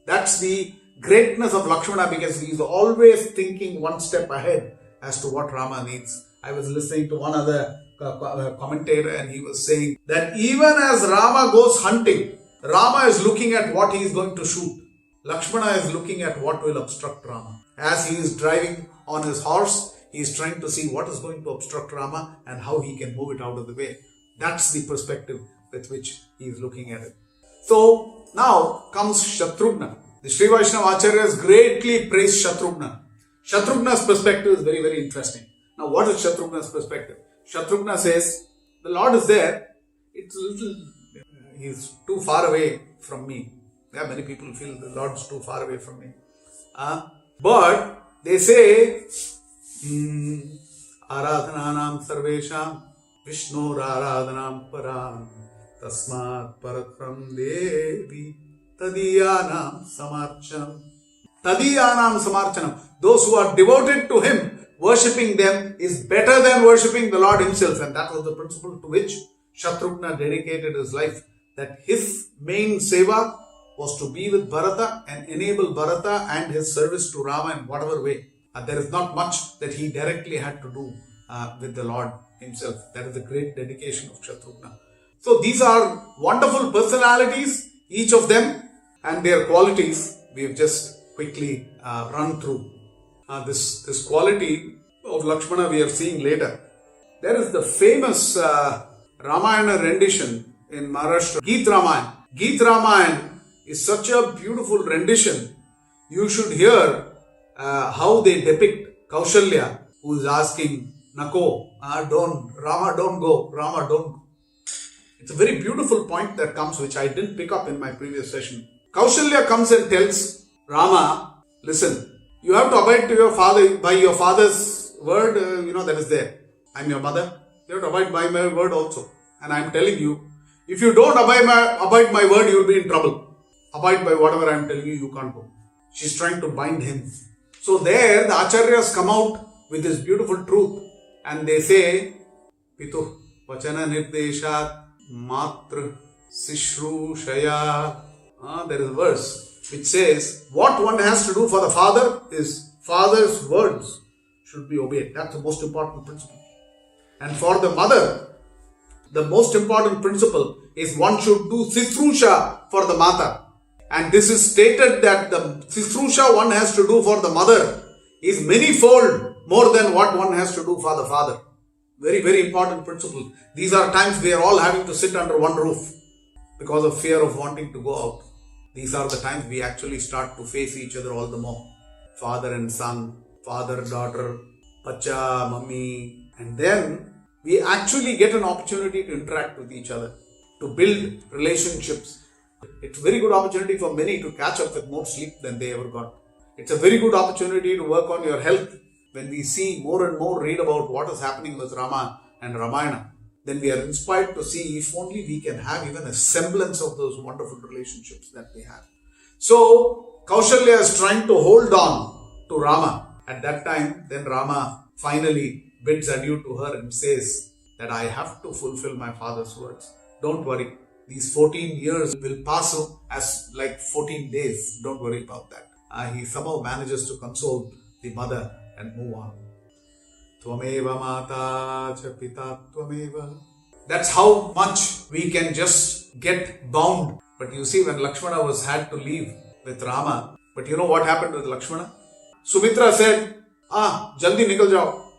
That's the greatness of Lakshmana, because he is always thinking one step ahead as to what Rama needs. I was listening to one other commentator and he was saying that even as Rama goes hunting, Rama is looking at what he is going to shoot. Lakshmana is looking at what will obstruct Rama. As he is driving on his horse, he is trying to see what is going to obstruct Rama and how he can move it out of the way. That's the perspective with which he is looking at it. So now comes Shatrughna. The Sri Vaishnava Acharyas greatly praise Shatrughna. Shatrughna's perspective is very, very interesting. Now what is Shatrughna's perspective? Shatrughna says, the Lord is there, it's a little, he is too far away from me. Yeah, many people feel the Lord is too far away from me. But they say, Aradhananam sarvesham Vishnur aradhanam param tasmat parakram devi tadiyanam samarchanam. Tadiyanam samarchanam. Those who are devoted to him, worshipping them is better than worshipping the Lord himself. And that was the principle to which Shatrughna dedicated his life. That his main seva was to be with Bharata and enable Bharata and his service to Rama in whatever way. There is not much that he directly had to do with the Lord himself. That is the great dedication of Shatrughna. So these are wonderful personalities, each of them, and their qualities we have just quickly run through. This quality of Lakshmana we are seeing later. There is the famous Ramayana rendition in Maharashtra, Geet Ramayana. Geet Ramayana is such a beautiful rendition. You should hear how they depict Kaushalya, who is asking, Nako, Rama don't go, Rama don't go. It's a very beautiful point that comes, which I didn't pick up in my previous session. Kaushalya comes and tells Rama, listen, you have to abide to your father by your father's word, that is there. I'm your mother. You have to abide by my word also. And I'm telling you, if you don't abide my word, you will be in trouble. abide by whatever I am telling you, you can't go. She's trying to bind him. So there the acharyas come out with this beautiful truth and they say, Pitu vachana nirdeshat matra sishrushaya. There is a verse which says, what one has to do for the father is father's words should be obeyed. That's the most important principle. And for the mother, the most important principle is one should do sisrusha for the mata. And this is stated that the sisrusha one has to do for the mother is many-fold more than what one has to do for the father. Very, very important principle. These are times we are all having to sit under one roof because of fear of wanting to go out. These are the times we actually start to face each other all the more. Father and son, father, daughter, pacha, mummy. And then we actually get an opportunity to interact with each other, to build relationships. It's a very good opportunity for many to catch up with more sleep than they ever got. It's a very good opportunity to work on your health. When we see more and more read about what is happening with Rama and Ramayana, then we are inspired to see if only we can have even a semblance of those wonderful relationships that they have. So, Kaushalya is trying to hold on to Rama. At that time, then Rama finally bids adieu to her and says that I have to fulfill my father's words. Don't worry. These 14 years will pass as like 14 days. Don't worry about that. He somehow manages to console the mother and move on. Tvameva mata cha pita tvameva. That's how much we can just get bound. But you see, when Lakshmana had to leave with Rama, but you know what happened with Lakshmana? Sumitra said, jaldi nikal jao.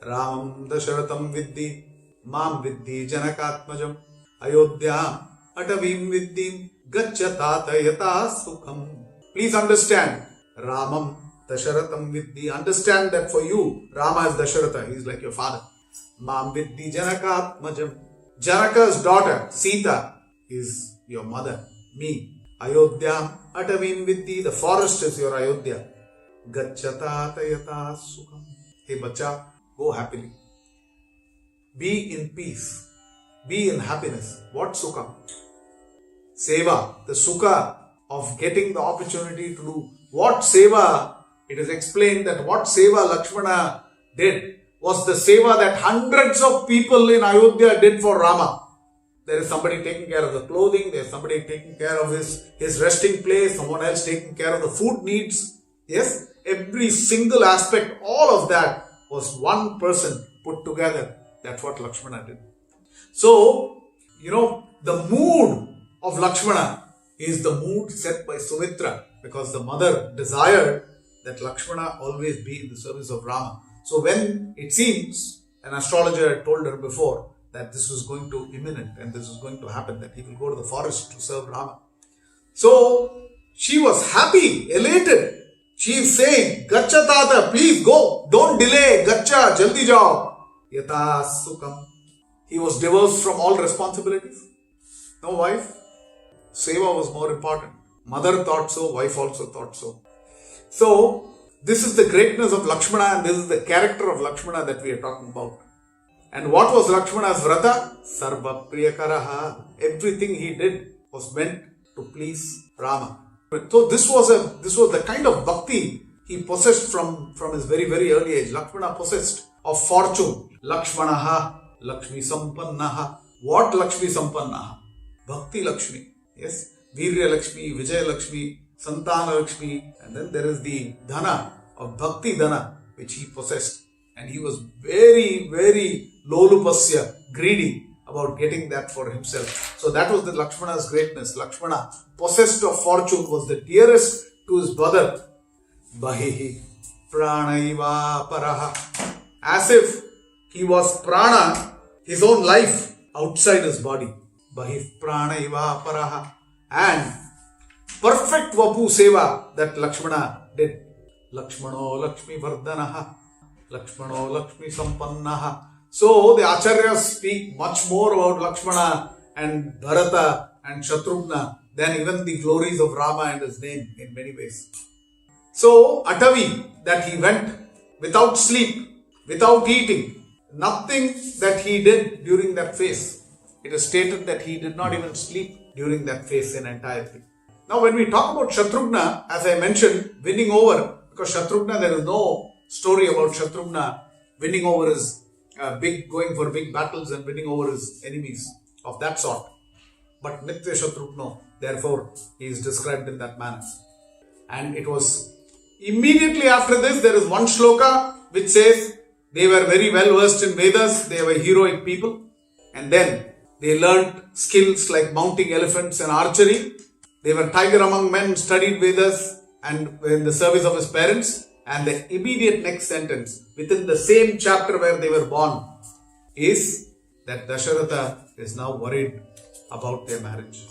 Ramam dasharatam viddhi, mam viddhi janakatmajam, ayodhyam atavim viddhim gachatata sukham. Please understand, Ramam Dasharatam Viddhi. Understand that for you, Rama is Dasharatha. He is like your father. Mam Viddhi Janakatmajam. Janaka's daughter, Sita, is your mother, me. Ayodhyam Atavim Viddhi. The forest is your Ayodhya. Gacchata Tayata Sukham. Hey bacha, go happily. Be in peace. Be in happiness. What Sukham? Seva, the Sukha of getting the opportunity to do. What Seva? It is explained that what Seva Lakshmana did was the Seva that hundreds of people in Ayodhya did for Rama. There is somebody taking care of the clothing, there is somebody taking care of his resting place, someone else taking care of the food needs. Yes, every single aspect, all of that was one person put together. That's what Lakshmana did. So, the mood of Lakshmana is the mood set by Sumitra, because the mother desired that Lakshmana always be in the service of Rama. So when it seems, an astrologer had told her before that this was going to imminent and this was going to happen, that he will go to the forest to serve Rama. So she was happy, elated. She is saying, Gacha tata, please go, don't delay, Gacha, jaldi jao. Yata sukham. He was divorced from all responsibilities. No wife. Seva was more important. Mother thought so, wife also thought so. So, this is the greatness of Lakshmana and this is the character of Lakshmana that we are talking about. And what was Lakshmana's vrata? Sarva priyakaraha. Everything he did was meant to please Rama. So this was the kind of bhakti he possessed from his very, very early age. Lakshmana possessed of fortune. Lakshmanaha, Lakshmi Sampannaha. What Lakshmi Sampannaha? Bhakti Lakshmi. Yes. Virya Lakshmi, Vijaya Lakshmi, Santana Lakshmi, and then there is the Dhana of Bhakti Dhana which he possessed. And he was very, very lolupasya, greedy about getting that for himself. So that was the Lakshmana's greatness. Lakshmana, possessed of fortune, was the dearest to his brother. Bahihi pranaiva paraha. As if he was prana, his own life, outside his body. Bahih pranaiva paraha. And perfect Vapu Seva that Lakshmana did. Lakshmano Lakshmi Vardhanaha. Lakshmano Lakshmi Sampannaha. So the Acharyas speak much more about Lakshmana and Bharata and Shatrughna than even the glories of Rama and his name in many ways. So Atavi, that he went without sleep, without eating, nothing that he did during that phase. It is stated that he did not even sleep during that phase in entirety. Now when we talk about Shatrughna, as I mentioned, winning over, because Shatrughna, there is no story about Shatrughna winning over his going for big battles and winning over his enemies of that sort. But Nitya Shatrughna, therefore, he is described in that manner. And it was immediately after this, there is one shloka which says they were very well versed in Vedas, they were heroic people, and then they learned skills like mounting elephants and archery. They were tiger among men, studied Vedas and were in the service of his parents. And the immediate next sentence within the same chapter where they were born is that Dasharatha is now worried about their marriage.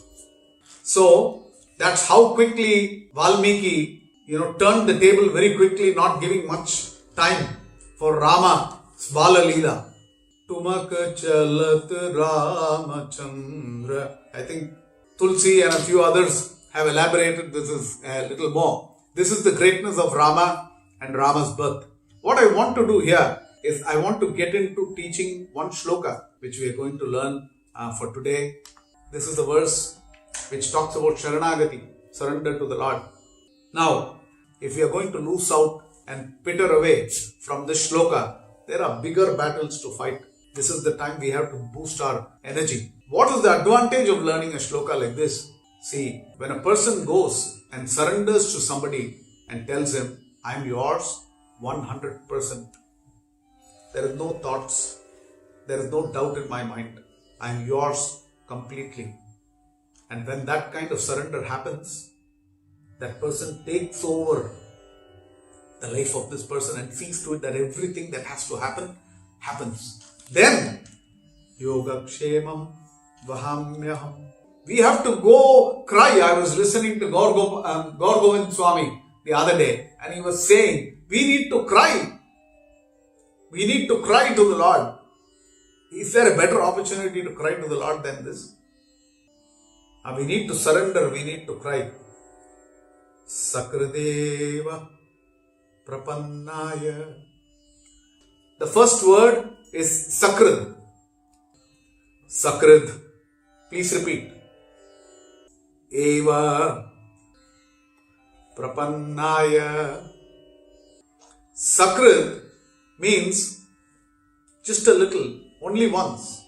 So that's how quickly Valmiki, turned the table very quickly, not giving much time for Rama's Bala Leela. Tumak chalat Ramachandra. I think Tulsi and a few others have elaborated this is a little more. This is the greatness of Rama and Rama's birth. What I want to do here is I want to get into teaching one shloka which we are going to learn for today. This is the verse which talks about Sharanagati, surrender to the Lord. Now, if we are going to lose out and pitter away from this shloka, there are bigger battles to fight. This is the time we have to boost our energy. What is the advantage of learning a shloka like this? See, when a person goes and surrenders to somebody and tells him, I am yours 100%. There is no thoughts. There is no doubt in my mind. I am yours completely. And when that kind of surrender happens, that person takes over the life of this person and sees to it that everything that has to happen, happens. Then, Yogakshemam Vahamyaham. We have to go cry. I was listening to Gaur Govind Swami the other day, and he was saying, we need to cry. We need to cry to the Lord. Is there a better opportunity to cry to the Lord than this? We need to surrender, we need to cry. Sakradeva Prapannaya. The first word is Sakrad. Sakrad. Please repeat. Eva Prapannaya. Sakrad means just a little, only once.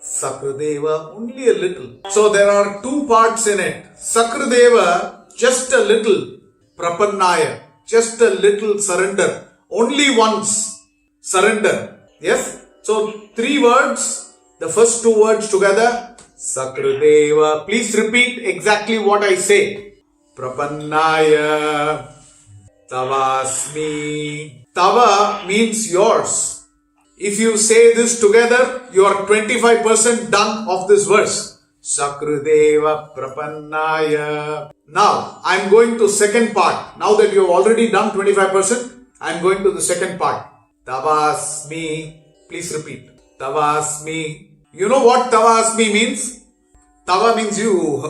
Sakradeva, only a little. So there are two parts in it. Sakradeva, just a little. Prapannaya, just a little surrender. Only once surrender. Yes? So three words, the first two words together. Sakradeva. Please repeat exactly what I say. Prapannaya Tavasmi. Tava means yours. If you say this together, you are 25% done of this verse. Sakradeva Prapannaya. Now, I am going to second part. Now that you have already done 25%, I am going to the second part. Tavasmi. Please repeat. Tavasmi. You know what Tavasmi means? Tava means you.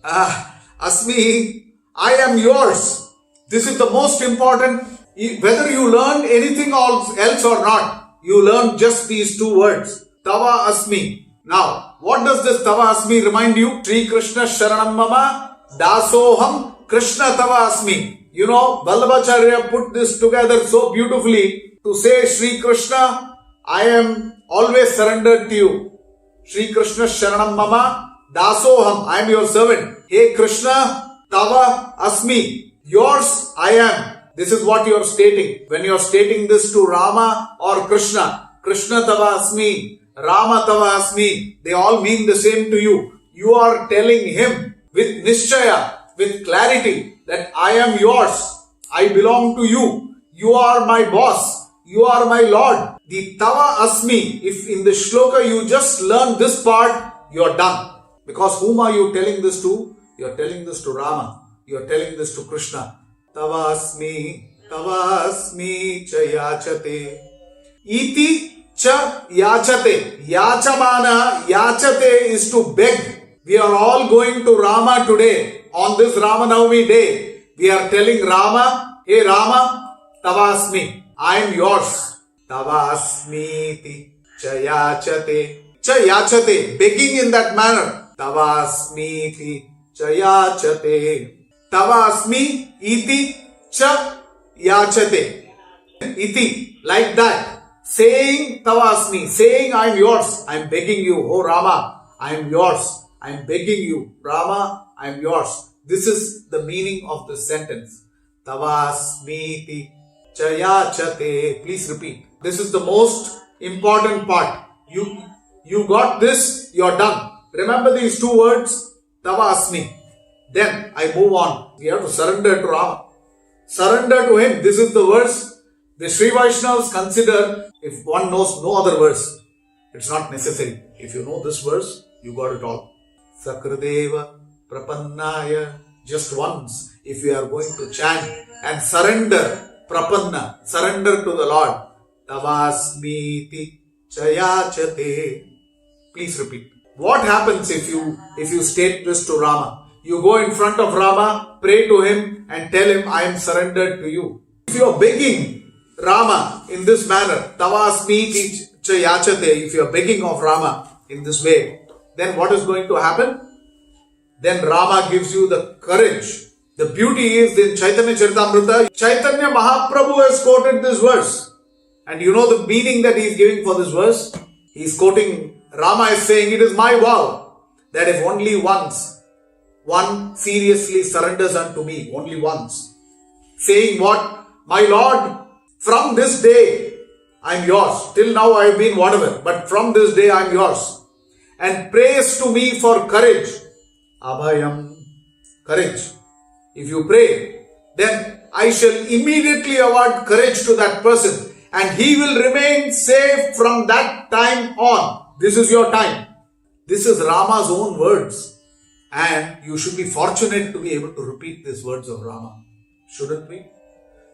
Asmi, I am yours. This is the most important. Whether you learn anything else or not, you learn just these two words. Tava Asmi. Now, what does this Tava Asmi remind you? Sri Krishna Sharanam Mama Dasoham Krishna Tava Asmi. You know, Vallabhacharya put this together so beautifully to say, Sri Krishna, I am always surrendered to you. Sri Krishna Sharanam Mama Dasoham. I am your servant. Hey Krishna, Tava Asmi. Yours I am. This is what you are stating. When you are stating this to Rama or Krishna, Krishna Tava Asmi, Rama Tava Asmi, they all mean the same to you. You are telling him with Nishchaya, with clarity, that I am yours. I belong to you. You are my boss. You are my Lord. The Tava Asmi, if in the shloka you just learn this part, you are done. Because whom are you telling this to? You are telling this to Rama. You are telling this to Krishna. Tavasmi cha yachate. Iti cha yachate. Yachamana, yachate is to beg. We are all going to Rama today. On this Ramanavami day, we are telling Rama, hey Rama, Tavasmi, I am yours. Tavasmi cha yachate. Cha yachate, begging in that manner. Tavasmi च याचते. Tavasmi iti cha yachate. Iti, like that. Saying Tavasmi, saying I am yours, I am begging you, oh Rama, I am yours, I am begging you, Rama, I am yours. This is the meaning of this sentence. Tavasmiti chayachate. Please repeat. This is the most important part. You got this, you are done. Remember these two words, Tavasmi. Then I move on. We have to surrender to Rama. Surrender to him. This is the verse. The Sri Vaishnavas consider, if one knows no other verse, it's not necessary. If you know this verse, you got it all. Sakradeva Prapannaya. Just once, if you are going to chant and surrender, Prapanna, surrender to the Lord. Tavasmiti chayachate. Please repeat. What happens if you state this to Rama? You go in front of Rama, pray to him and tell him, I am surrendered to you. If you are begging Rama in this manner, Tavasmiti chayachate, if you are begging of Rama in this way, then what is going to happen? Then Rama gives you the courage. The beauty is in Chaitanya Charitamrita, Chaitanya Mahaprabhu has quoted this verse. And you know the meaning that he is giving for this verse? He is quoting, Rama is saying, it is my vow that if only once one seriously surrenders unto me, only once, saying what? My Lord, from this day I am yours. Till now I have been whatever, but from this day I am yours. And prays to me for courage. Abhayam, courage. If you pray, then I shall immediately award courage to that person and he will remain safe from that time on. This is your time. This is Rama's own words. And you should be fortunate to be able to repeat these words of Rama. Shouldn't we?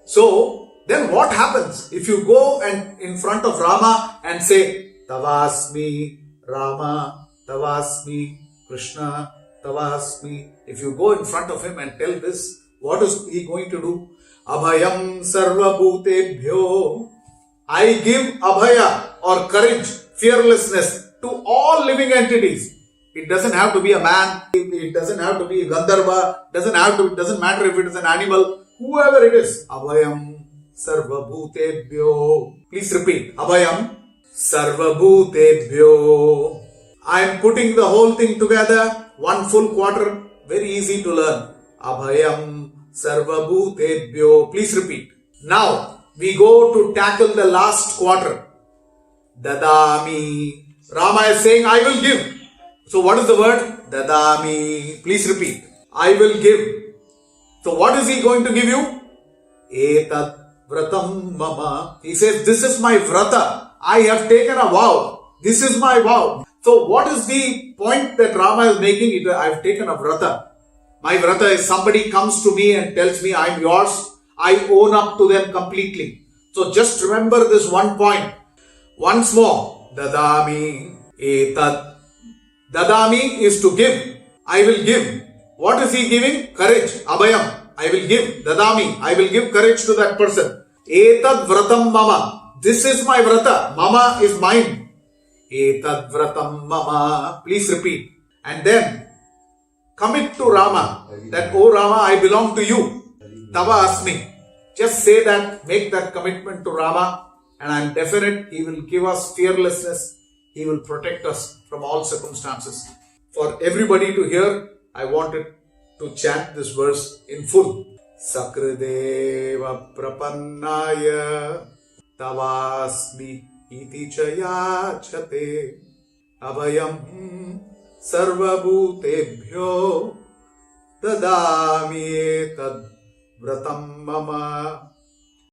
So, then what happens if you go and in front of Rama and say, Tavasmi Rama, Tavasmi Krishna, Tavasmi. If you go in front of him and tell this, what is he going to do? Abhayam sarva bhutebhyo. I give abhaya or courage, fearlessness to all living entities. It doesn't have to be a man. It doesn't have to be a Gandharva. It doesn't matter if it is an animal. Whoever it is. Abhayam sarva bhutebhyo. Please repeat. Abhayam sarva bhutebhyo. I am putting the whole thing together. One full quarter. Very easy to learn. Abhayam sarva bhutebhyo. Please repeat. Now we go to tackle the last quarter. Dadami. Rama is saying, I will give. So what is the word? Dadami. Please repeat. I will give. So what is he going to give you? Etat vratam mama. He says, this is my vrata. I have taken a vow. This is my vow. So what is the point that Rama is making? I have taken a vrata. My vrata is somebody comes to me and tells me I am yours. I own up to them completely. So just remember this one point. Once more. Dadami etat. Dadami is to give. I will give. What is he giving? Courage. Abhayam. I will give. Dadami. I will give courage to that person. Etad vratam mama. This is my vrata. Mama is mine. Etad vratam mama. Please repeat. And then commit to Rama. That, oh Rama, I belong to you. Tava asmi. Just say that. Make that commitment to Rama. And I am definite he will give us fearlessness. He will protect us from all circumstances. For everybody to hear, I wanted to chant this verse in full. Sakradeva Prapannaya Tavasmi iti chayachate Abhayam sarvabhutebhyo Dadami etad vratam mama.